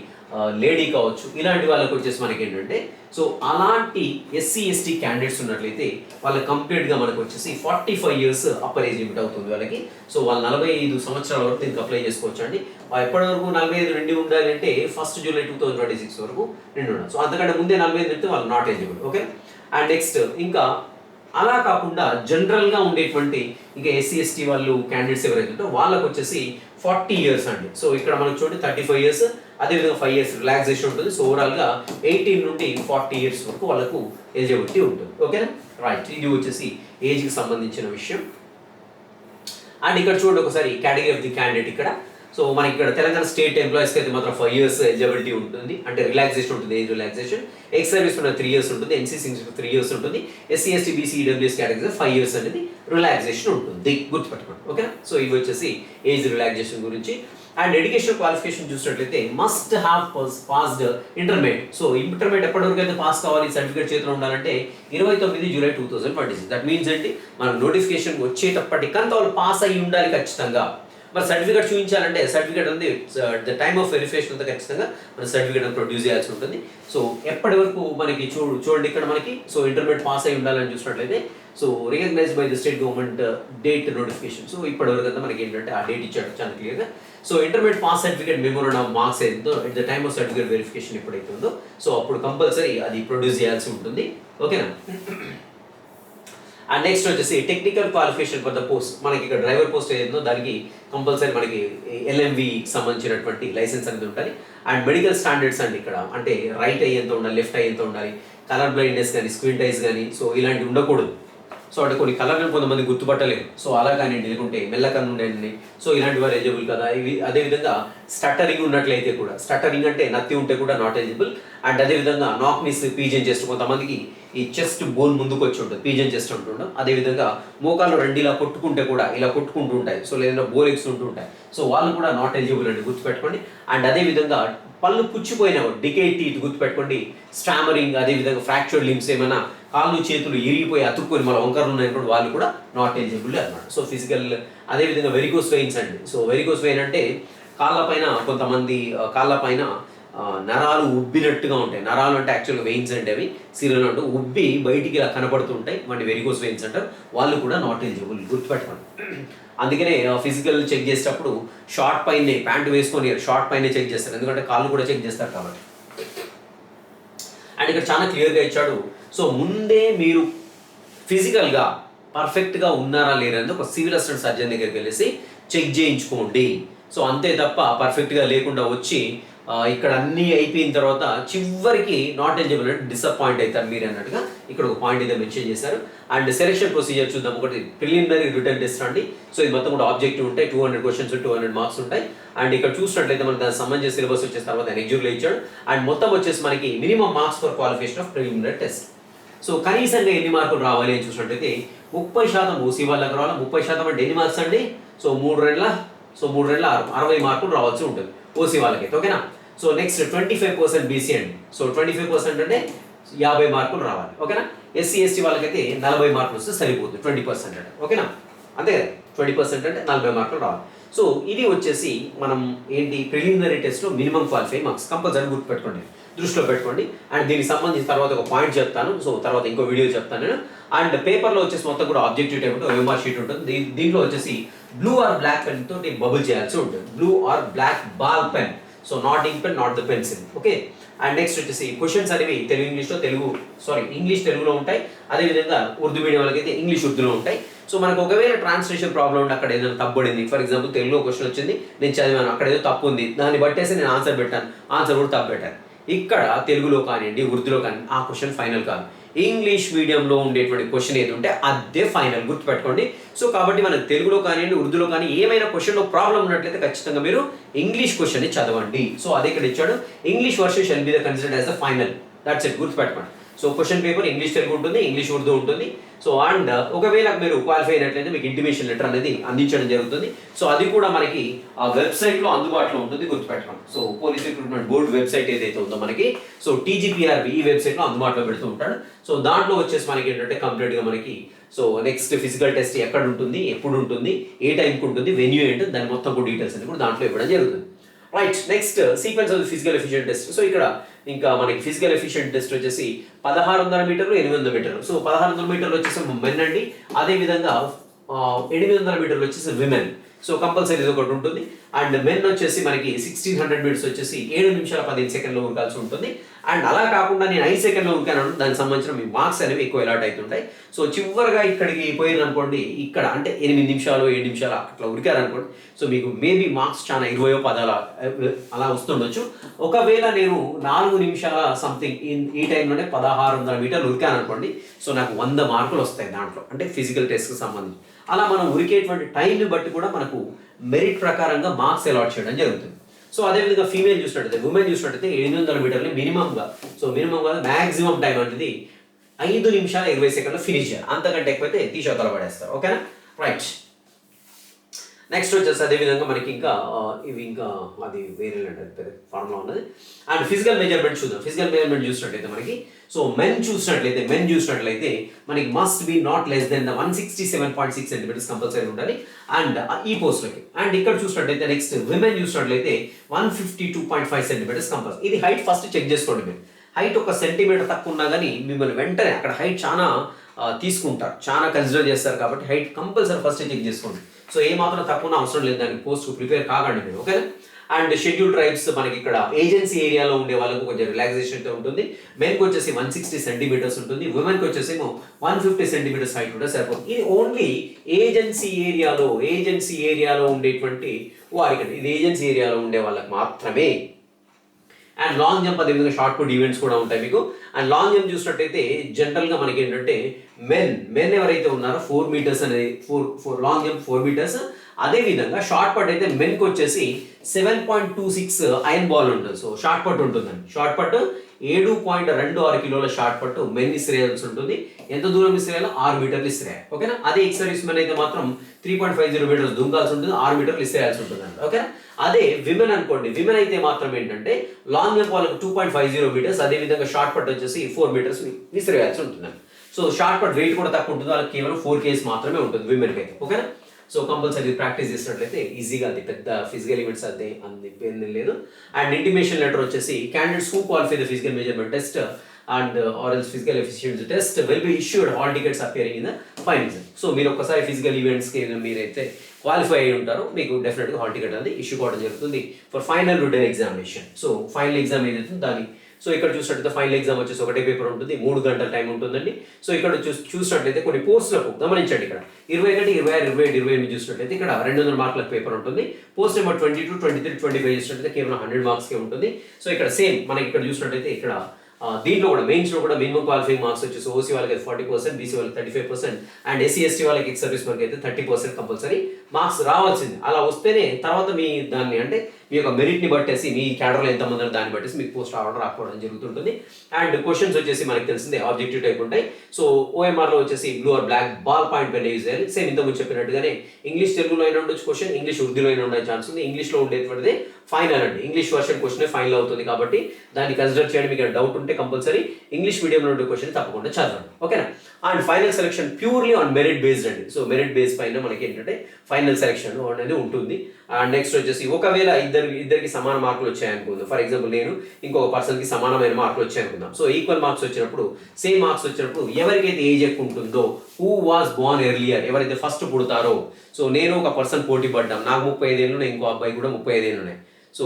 లేడీ కావచ్చు, ఇలాంటి వాళ్ళకి వచ్చేసి మనకి ఏంటంటే సో అలాంటి ఎస్సీ ఎస్టీ క్యాండిడేట్స్ ఉన్నట్లయితే వాళ్ళకి కంప్లీట్గా మనకు వచ్చేసి 45 years అప్పర్ ఏజ్ లిమిట్ అవుతుంది వాళ్ళకి. సో వాళ్ళు 45 సంవత్సరాల వరకు దీనికి అప్లై చేసుకోవచ్చు అండి. ఎప్పటి వరకు 45 నిండి ఉండాలి అంటే 1st July 2026 వరకు నిండి ఉండాలి. సో అంతకంటే ముందే 45 నిండితే వాళ్ళు not eligible. Okay. And next ఇంకా అలా కాకుండా జనరల్గా ఉండేటువంటి ఇంకా ఎస్సీ ఎస్టీ వాళ్ళు క్యాండిడేట్స్ ఎవరైతే ఉంటారో వాళ్ళకి వచ్చేసి 40 years అండి. సో ఇక్కడ మనకు చూడండి 35 years, అదేవిధంగా 5 years రిలాక్సేషన్ ఉంటుంది. సో ఓవరాల్గా 18 నుండి 40 years వరకు వాళ్ళకు ఎలిజిబిలిటీ ఉంటుంది. ఓకేనా, రైట్. ఇది వచ్చేసి ఏజ్కి సంబంధించిన విషయం. అండ్ ఇక్కడ చూడండి ఒకసారి కేటగిరీ ఆఫ్ ది క్యాండిడేట్ ఇక్కడ. సో మనకి ఇక్కడ తెలంగాణ స్టేట్ ఎంప్లాయీస్కి అయితే మాత్రం 5 years ఎలిజిబిలిటీ ఉంటుంది, అంటే రిలాక్సేషన్ ఉంటుంది, ఏజ్ రిలాక్సేషన్. ఎక్స్ సర్వీస్ ఉన్న 3 years ఉంటుంది, ఎన్సీసీ 3 years ఉంటుంది, SC ST BC EWS category 5 years అనేది రిలాక్సేషన్ ఉంటుంది, గుర్తుపెట్టుకోండి. ఓకేనా. సో ఇవి వచ్చేసి ఏజ్ రిలాక్సేషన్ గురించి. అండ్ ఎడ్యుకేషన్ క్వాలిఫికేషన్ చూసినట్లయితే must have passed intermediate. So intermediate ఎప్పటివరకు అయితే పాస్ కావాలి, సర్టిఫికేట్ చేతిలో ఉండాలంటే 29 July 2026. దట్ మీన్స్ ఏంటి, మన నోటిఫికేషన్ వచ్చేటప్పటికంతా వాళ్ళు పాస్ అయ్యి ఉండాలి ఖచ్చితంగా. మరి సర్టిఫికేట్ చూపించాలంటే సర్టిఫికేట్ ఉంది ద టైమ్ ఆఫ్ వెరిఫికేషన్ అంతా ఖచ్చితంగా మన సర్టిఫికేట్ ప్రొడ్యూస్ చేయాల్సి ఉంటుంది. సో ఎప్పటి వరకు మనకి చూడండి ఇక్కడ మనకి సో ఇంటర్మీడియట్ పాస్ అయి ఉండాలని చూసినట్లయితే so recognised by the state government date notification. So ఇప్పటి వరకు అంతా మనకి ఏంటంటే ఆ డేట్ ఇచ్చాడు చాలా క్లియర్గా. So intermediate pass certificate memorandum of marks ఏదో at the time of certificate verification ఎప్పుడైతే ఉందో సో అప్పుడు కంపల్సరీ అది ప్రొడ్యూస్ చేయాల్సి ఉంటుంది. ఓకేనా. అండ్ నెక్స్ట్ వచ్చేసి technical qualification for the post. మనకి ఇక్కడ డ్రైవర్ పోస్ట్ ఏదో దానికి కంపల్సరీ మనకి ఎల్ఎంవి సంబంధించినటువంటి లైసెన్స్ అనేది ఉంటుంది. అండ్ మెడికల్ స్టాండర్డ్స్ అండి ఇక్కడ, అంటే రైట్ ఐ ఎంత ఉండాలి, లెఫ్ట్ ఐ ఎంత ఉండాలి, కలర్ బ్లైండ్నెస్ కానీ, స్క్రీన్ టైస్ కానీ సో ఇలాంటివి ఉండకూడదు. సో అంటే కొన్ని కలర్లను కొంతమంది గుర్తుపట్టలేరు, సో అలా కానీ లేకుంటే మెల్లకన్ను ఉండేది, సో ఇలాంటి వారు ఎలిజిబుల్ కదా. ఇవి అదేవిధంగా స్టటరింగ్ ఉన్నట్లయితే కూడా, స్టటరింగ్ అంటే నత్తి ఉంటే కూడా నాట్ ఎలిజిబుల్. అండ్ అదేవిధంగా నాక్ నిస్ పీజన్ చెస్ట్, కొంతమందికి ఈ చెస్ట్ బోన్ ముందుకు వచ్చి ఉంటుంది, పీజన్ చెస్ట్ ఉంటుండం. అదేవిధంగా మోకాళ్ళు రెండు ఇలా కొట్టుకుంటే కూడా ఇలా కొట్టుకుంటూ ఉంటాయి, సో లేదంటే బోలెక్స్ ఉంటూ ఉంటాయి, సో వాళ్ళు కూడా నాట్ ఎలిజిబుల్ అండి, గుర్తుపెట్టుకోండి. అండ్ అదేవిధంగా పళ్ళు పుచ్చిపోయిన డికే టీత్ గుర్తుపెట్టుకోండి, స్టామరింగ్, అదేవిధంగా ఫ్రాక్చర్డ్ లిమ్స్, ఏమైనా కాళ్ళు చేతులు ఇరిగిపోయి అతుక్కొని మన వంకరలు ఉన్నాయనుకోండి వాళ్ళు కూడా నాట్ ఎలిజిబుల్ అన్నమాట. So physical. అదేవిధంగా వెరికోస్ వెయిన్స్ అండి. సో వెరికోస్ వెయిన్ అంటే కాళ్ళపైన కొంతమంది కాళ్ళపైన నరాలు ఉబ్బినట్టుగా ఉంటాయి. నరాలు అంటే యాక్చువల్గా వెయిన్స్ అంటే అవి సీరియల్ అంటూ ఉబ్బి బయటికి ఇలా కనపడుతుంటాయి, వాటి వెరికోస్ వెయిన్స్ అంటారు, వాళ్ళు కూడా నాట్ ఎలిజిబుల్, గుర్తుపెట్టుకోండి. అందుకనే ఫిజికల్ చెక్ చేసేటప్పుడు షార్ట్ పైనే ప్యాంటు వేసుకొని షార్ట్ పైనే చెక్ చేస్తారు, ఎందుకంటే కాళ్ళు కూడా చెక్ చేస్తారు కాబట్టి. అండ్ ఇక్కడ చాలా క్లియర్గా ఇచ్చాడు. సో ముందే మీరు ఫిజికల్గా పర్ఫెక్ట్గా ఉన్నారా లేదని ఒక సివిల్ అసిస్టెంట్ సర్జన్ దగ్గరికి వెళ్ళేసి చెక్ చేయించుకోండి. సో అంతే తప్ప పర్ఫెక్ట్గా లేకుండా వచ్చి ఇక్కడ అన్నీ అయిపోయిన తర్వాత చివరికి నాట్ ఎలిజిబుల్ అంటే డిసప్పాయింట్ అవుతారు మీరు అన్నట్టుగా ఇక్కడ ఒక పాయింట్ అయితే మెన్షన్ చేశారు. అండ్ సెలక్షన్ ప్రొసీజర్ చూద్దాం. ఒకటి ప్రిలిమినరీ రిటర్న్ టెస్ట్ అండి. సో ఇది మొత్తం కూడా ఆబ్జెక్టివ్ ఉంటాయి, 200 questions, 200 marks ఉంటాయి. అండ్ ఇక్కడ చూసినట్లయితే మనకి దానికి సంబంధించిన సిలబస్ వచ్చేసిన తర్వాత ఎగ్జిక్యూట్లో ఇచ్చాడు. అండ్ మొత్తం వచ్చేసి మనకి minimum marks for qualification of preliminary test. So కనీసంగా ఎన్ని మార్కులు రావాలి అని చూసినట్లయితే 30% ఓసీ వాళ్ళకి రావాలి. 30% అంటే ఎన్ని మార్క్స్ అండి? సో 3 రెండ్ల 60 మార్కులు రావాల్సి ఉంటుంది ఓసీ వాళ్ళకైతే. ఓకేనా. సో నెక్స్ట్ 25% బీసీ అండి. సో 25% అంటే 50 మార్కులు రావాలి. ఓకేనా. ఎస్సీ ఎస్టీ వాళ్ళకైతే 40 మార్కులు వస్తే సరిపోతుంది, 20% అంటే. ఓకేనా, అంతే కదా. 20% అంటే 40 మార్కులు రావాలి. సో ఇది వచ్చేసి మనం ఏంటి ప్రిలిమినరీ టెస్ట్లో మినిమం క్వాలిఫై మార్క్స్ కంపల్సరీ గుర్తుపెట్టుకోండి, దృష్టిలో పెట్టుకోండి. అండ్ దీనికి సంబంధించిన తర్వాత ఒక పాయింట్ చెప్తాను, సో తర్వాత ఇంకో వీడియో చెప్తాను నేను. అండ్ పేపర్లో వచ్చేసి మొత్తం కూడా ఆబ్జెక్టివ్ టైప్ ఉంటుంది, ఓఎంఆర్ షీట్ ఉంటుంది. దీంట్లో వచ్చేసి బ్లూ ఆర్ బ్లాక్ పెన్ తోటి బబుల్ చేయాల్సి ఉంటుంది, blue or black ball pen. So not ink pen, not the pencil. Okay. And next వచ్చేసి క్వశ్చన్స్ అనేవి ఇంగ్లీష్ తెలుగులో ఉంటాయి. అదేవిధంగా ఉర్దూ మీడియం వాళ్ళకి అయితే ఇంగ్లీష్ ఉర్దూలో ఉంటాయి. సో మనకు ఒకవేళ ట్రాన్స్లేషన్ ప్రాబ్లం ఉంటే అక్కడ ఏదైనా తప్పబడింది, ఫర్ ఎగ్జాంపుల్ తెలుగులో క్వశ్చన్ వచ్చింది, నేను చదివాను, అక్కడ ఏదో తప్పు ఉంది, దాన్ని బట్టేసి నేను ఆన్సర్ పెట్టాను, ఆన్సర్ కూడా తప్పు పెట్టాను. ఇక్కడ తెలుగులో కానివ్వండి, ఉర్దూలో కానీ ఆ క్వశ్చన్ ఫైనల్ కాదు. ఇంగ్లీష్ మీడియంలో ఉండేటువంటి క్వశ్చన్ ఏది ఉంటే అదే ఫైనల్, గుర్తుపెట్టుకోండి. సో కాబట్టి మనకు తెలుగులో కానివ్వండి, ఉర్దూలో కానీ ఏమైనా క్వశ్చన్లో ప్రాబ్లం ఉన్నట్లయితే ఖచ్చితంగా మీరు ఇంగ్లీష్ క్వశ్చన్ని చదవండి. సో అదే ఇక్కడ ఇచ్చాడు, English version shall be the considered as the final. That's it, గుర్తుపెట్టుకోండి. So question paper English Telugu ఉంటుంది, ఇంగ్లీష్ ఉర్దూ ఉంటుంది. సో అండ్ ఒకవేళ మీరు క్వాలిఫై అయినట్లయితే మీకు ఇంటిమేషన్ లెటర్ అనేది అందించడం జరుగుతుంది. సో అది కూడా మనకి ఆ వెబ్సైట్లో అందుబాటులో ఉంటుంది, గుర్తుపెట్టుకోండి. So police recruitment board website ఏదైతే ఉందో మనకి, సో టీజీపీఆర్బీ ఈ వెబ్సైట్లో అందుబాటులో పెడుతూ ఉంటాడు. సో దాంట్లో వచ్చేసి మనకి ఏంటంటే కంప్లీట్గా మనకి సో నెక్స్ట్ ఫిజికల్ టెస్ట్ ఎక్కడ ఉంటుంది, ఎప్పుడు ఉంటుంది, ఏ టైంకి ఉంటుంది, వెన్యూ ఏంటి, దాని మొత్తం కూడా డీటెయిల్స్ అన్ని కూడా దాంట్లో ఇవ్వడం జరుగుతుంది. Right, next sequence of physical efficient test. So ఇక్కడ ఇంకా మనకి ఫిజికల్ ఎఫిషియెంట్ టెస్ట్ వచ్చేసి 1600 మీటర్లు, 800 మీటర్లు. సో 1600 మీటర్లు వచ్చేసి మెన్ అండి, అదేవిధంగా 800 మీటర్లు వచ్చేసి విమెన్. సో కంపల్సరీ ఇది ఒకటి ఉంటుంది. అండ్ మెన్ వచ్చేసి మనకి 1600 మీటర్స్ వచ్చేసి 7 నిమిషాల 15 సెకండ్లు ఉరకాల్సి ఉంటుంది. అండ్ అలా కాకుండా నేను 5 సెకండ్లు ఉరికాను, దానికి సంబంధించిన మీ మార్క్స్ అనేవి ఎక్కువ అలాట్ అవుతుంటాయి. సో చివరిగా ఇక్కడికి పోయిన అనుకోండి, ఇక్కడ అంటే 8 నిమిషాలు 7 నిమిషాలు అట్లా ఉరికారనుకోండి, సో మీకు మేబీ మార్క్స్ చాలా 20 పదాలు అలా వస్తుండొచ్చు. ఒకవేళ నేను 4 నిమిషాల సంథింగ్ ఈ టైంలోనే 1600 మీటర్లు ఉరికాను అనుకోండి, సో నాకు 100 మార్కులు వస్తాయి దాంట్లో, అంటే ఫిజికల్ టెస్ట్కి సంబంధించి. అలా మనం ఉరికేటువంటి టైంని బట్టి కూడా మనకు మెరిట్ ప్రకారంగా మార్క్స్ అలాట్ చేయడం జరుగుతుంది. సో అదేవిధంగా ఫీమేల్ చూసినట్టయితే, ఉమెన్ చూసినట్టయితే 800 మీటర్లు మినిమంగా, సో మినిమం కాదు మ్యాక్సిమం టైం అనేది 5 నిమిషాల 20 సెకండ్లు ఫినిష్ చేయాలి. అంతకంటే ఎక్కువైతే తీసోతల పడేస్తారు. ఓకేనా, రైట్. నెక్స్ట్ వచ్చేసి అదేవిధంగా మనకి ఇంకా ఇవి ఇంకా అది వేరే ఫార్ములా ఉన్నది. అండ్ ఫిజికల్ మెజర్మెంట్ చూద్దాం. ఫిజికల్ మెజర్మెంట్ చూసినట్లయితే మనకి, సో మెన్ చూసినట్లయితే మనకి must be not less than 167.6 centimetres compulsory ఉండాలి అండ్ ఈ పోస్ట్లకి. అండ్ ఇక్కడ చూసినట్లయితే నెక్స్ట్ విమెన్ చూసినట్లయితే 152.5 సెంటీమీటర్స్ కంపల్సరీ. ఇది హైట్ ఫస్ట్ చెక్ చేసుకోండి. మీరు హైట్ 1 సెంటీమీటర్ తక్కువ ఉన్నా కానీ మిమ్మల్ని వెంటనే అక్కడ హైట్ చాలా తీసుకుంటారు, చాలా కన్సిడర్ చేస్తారు. కాబట్టి హైట్ కంపల్సరీ ఫస్ట్ చెక్ చేసుకోండి. సో ఏ మాత్రం తక్కువ అవసరం లేదు, దానికి పోస్ట్ ప్రిపేర్ కాకండి మీరు. ఓకేనా. అండ్ షెడ్యూల్ ట్రైబ్స్ మనకి ఇక్కడ ఏజెన్సీ ఏరియాలో ఉండే వాళ్ళకు కొంచెం రిలాక్సేషన్ ఉంటుంది. మెన్కి వచ్చేసి 160 సెంటీమీటర్స్ ఉంటుంది, ఉమెన్కి వచ్చేసి 150 సెంటీమీటర్స్ హైట్ కూడా సరిపోతుంది. ఇది ఓన్లీ ఏజెన్సీ ఏరియాలో ఉండేటువంటి వారికి, ఇది ఏజెన్సీ ఏరియాలో ఉండే వాళ్ళకి మాత్రమే. అండ్ లాంగ్ జంప్ అదేవిధంగా షార్ట్ పుట్ ఈవెంట్స్ కూడా ఉంటాయి మీకు. అండ్ లాంగ్ జంప్ చూసినట్టయితే జనరల్గా మనకి ఏంటంటే మెన్ ఎవరైతే ఉన్నారో 4 మీటర్స్ అనేది లాంగ్ జంప్ 4 మీటర్స్. అదేవిధంగా షార్ట్ పట్ అయితే మెన్కి వచ్చేసి 7.26 ఐరన్ బాల్ ఉంటుంది. సో షార్ట్ పట్ ఉంటుందండి. షార్ట్ పట్ 7.26 కిలోల షార్ట్ పట్టు మెన్ ఇసిరేయాల్సి ఉంటుంది. ఎంత దూరం ఇసిరేయాలో 6 మీటర్లు ఇసిరేయాలి. ఓకేనా. అదే ఎక్స్ సర్వీస్ మెన్ అయితే మాత్రం 3.50 మీటర్స్ దుంకాల్సి ఉంటుంది, 6 మీటర్లు ఇసిరేయాల్సి ఉంటుంది అండి. ఓకేనా. అదే విమెన్ అనుకోండి, విమెన్ అయితే మాత్రం ఏంటంటే లాంగ్ జంప్ వాళ్ళకి 2.50 మీటర్స్, అదేవిధంగా షార్ట్ పట్ వచ్చేసి 4 మీటర్స్ విసిరేయాల్సి ఉంటుంది. సో షార్ట్ పట్ వెయిట్ కూడా తక్కువ ఉంటుంది, వాళ్ళకి కేవలం 4 kgs మాత్రమే ఉంటుంది విమెన్కి అయితే. ఓకేనా. సో కంపల్సరీ ప్రాక్టీస్ చేసినట్లయితే ఈజీగా, అది పెద్ద ఫిజికల్ ఈవెంట్స్ అదే అంది లేదు. అండ్ ఇంటిమేషన్ లెటర్ వచ్చేసి candidates who qualify the physical measurement test and or else physical efficiency test will be issued hall tickets appearing in the final exam. So మీరు ఒక్కసారి ఫిజికల్ ఈవెంట్స్కి మీరైతే క్వాలిఫై అయి ఉంటారో మీకు డెఫినెట్గా హాల్ టికెట్ అనేది ఇష్యూ కావడం జరుగుతుంది for final written examination. So final exam ఏదైతే దాని, సో ఇక్కడ చూసినట్లయితే ఫైనల్ ఎగ్జామ్ వచ్చేసి ఒకటే పేపర్ ఉంటుంది, 3 గంటల టైం ఉంటుందండి. సో ఇక్కడ చూసినట్లయితే కొన్ని పోస్టులకు గమనించండి, ఇక్కడ 21, 26, 27, 28 చూసినట్లయితే ఇక్కడ 200 మార్కుల పేపర్ ఉంటుంది. పోస్ట్ నెంబర్ 22, 23, 25 చూసినట్లయితే కేవలం 100 మార్క్స్కే ఉంటుంది. సో ఇక్కడ సేమ్ మనకి ఇక్కడ చూసినట్లయితే ఇక్కడ దీంట్లో కూడా మెయిన్స్లో కూడా మినిమం క్వాలిఫైయింగ్ మార్క్స్ వచ్చేసి ఓసీ వాళ్ళకి 40%, బీసీ వాళ్ళకి 35% అండ్ ఎస్సీ ఎస్టీ వాళ్ళకి ఎక్స్ సర్వీస్ మనకి అయితే 30% కంపల్సరీ మార్క్స్ రావాల్సింది. అలా వస్తేనే తర్వాత మీ దాన్ని అంటే మీ యొక్క మెరిట్ని బట్టేసి మీ క్యాడర్లో ఎంతమంది దాన్ని బట్టేసి మీకు పోస్ట్ రాకపోవడం జరుగుతుంటుంది. అండ్ క్వశ్చన్స్ వచ్చేసి మనకి తెలిసిందే ఆబ్జెక్టివ్ టైప్ ఉంటాయి. సో ఓఎంఆర్లో వచ్చేసి blue or black ball point pen use చేయాలి. సేమ్ ఇంతకుముందు చెప్పినట్టుగానే ఇంగ్లీష్ తెలుగులో అయినా ఉండొచ్చు క్వశ్చన్, ఇంగ్లీష్ ఉర్దూలో అయినా ఉండే ఛాన్స్ ఉంది. ఇంగ్లీష్లో ఉండేటువంటిది ఫైనల్ అండి, ఇంగ్లీష్ వర్షన్ క్వశ్చన్ ఫైనల్ అవుతుంది కాబట్టి దాన్ని కన్సిడర్ చేయడం. మీకు డౌట్ ఉంటే కంపల్సరీ ఇంగ్లీష్ మీడియంలో ఉండే క్వశ్చన్ తప్పకుండా చదవండి. ఓకేనా. And final selection purely on merit based అండి. సో మెరిట్ బేస్ పైన మనకి ఏంటంటే ఫైనల్ సెలక్షన్ అనేది ఉంటుంది. అండ్ నెక్స్ట్ వచ్చేసి ఒకవేళ ఇద్దరికి సమాన మార్కులు వచ్చాయనుకుందాం, ఫర్ ఎగ్జాంపుల్ నేను ఇంకొక పర్సన్కి సమానమైన మార్కులు వచ్చాయనుకుందాం. సో ఈక్వల్ మార్క్స్ వచ్చినప్పుడు, సేమ్ మార్క్స్ వచ్చినప్పుడు ఎవరికైతే ఏజ్ ఎక్కువ ఉంటుందో, హూ వాజ్ బోర్న్ ఎర్లియర్, ఎవరైతే ఫస్ట్ పుడతారో, సో నేను ఒక పర్సన్ పోటీ పడ్డాం, నాకు 35 ఏళ్ళు ఉన్నాయి, ఇంకో అబ్బాయి కూడా 35 ఏళ్ళు ఉన్నాయి. So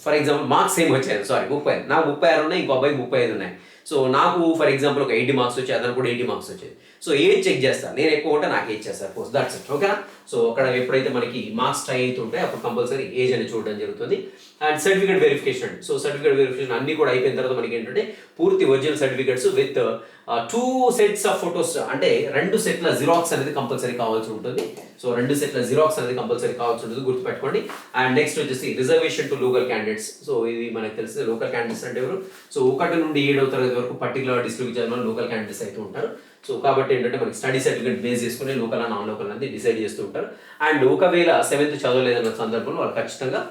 for example marks same వచ్చాయి, సారీ 30, నాకు 36 ఉన్నాయి, ఇంకో అబ్బాయికి 35 ఉన్నాయి. సో నాకు ఫర్ ఎగ్జాంపుల్ ఒక 80 మార్క్స్ వచ్చాయి, అతను కూడా 80 మార్క్స్ వచ్చాయి. సో ఏజ్ చెక్ చేస్తాను, నేను ఎక్కువ ఉంటే నాకు ఏజ్ చేస్తారు పోస్ట్, దట్స్ ఇట్. ఓకేనా. సో అక్కడ ఎప్పుడైతే మనకి మార్క్స్ టై అవుతుంటే అప్పుడు కంపల్సరీ ఏజ్ అని చూడడం జరుగుతుంది. అండ్ సర్టిఫికేట్ వెరిఫికేషన్ అండి. సో సర్టిఫికేట్ వెరిఫికేషన్ అన్ని కూడా అయిపోయిన తర్వాత మనకి ఏంటంటే పూర్తి original certificates with 2 sets of photos, అంటే 2 సెట్ల జిరాక్స్ అనేది కంపల్సరీ కావాల్సి ఉంటుంది. సో 2 సెట్ల జిరాక్స్ అనేది కంపల్సరీ కావాల్సి ఉంటుంది, గుర్తుపెట్టుకోండి. అండ్ నెక్స్ట్ వచ్చేసి reservation to local candidates. So ఇది మనకు తెలిసింది, లోకల్ క్యాండిడేట్స్ అంటే ఎవరు, సో 1 నుండి 7వ తరగతి వరకు particular district general local candidates అయితే ఉంటారు. సో కాబట్టి ఏంటంటే మనకి స్టడీ సర్టిఫికేట్ బేస్ చేసుకుని లోకల్ నాన్ లోకల్ అనేది డిసైడ్ చేస్తూ ఉంటారు. అండ్ ఒకవేళ 7th చదవలేదన్న సందర్భంలో వాళ్ళు ఖచ్చితంగా